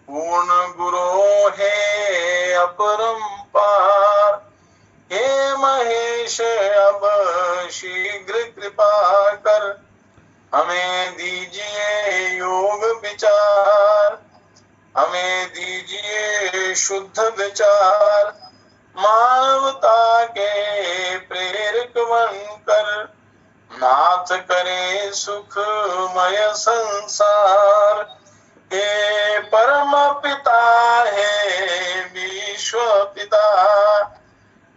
[SPEAKER 1] पूर्ण गुरो हे अपरंपार, हे महेश अब शीघ्र कृपा कर, हमें दीजिए योग विचार, हमें दीजिए शुद्ध विचार, मानवता के प्रेरक बनकर नाथ करे सुखमय संसार। हे परम पिता हे विश्व पिता,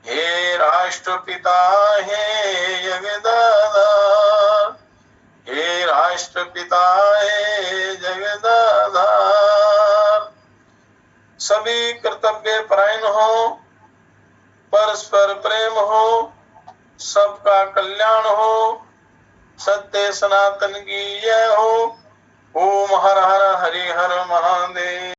[SPEAKER 1] हे राष्ट्रपिता हे जगदाधार, हे राष्ट्रपिता हे जगदाधार। सभी कर्तव्य परायण हो, परस्पर प्रेम हो, सबका कल्याण हो, सत्य सनातन की जय हो। ओम हर हर हरि हर महादेव।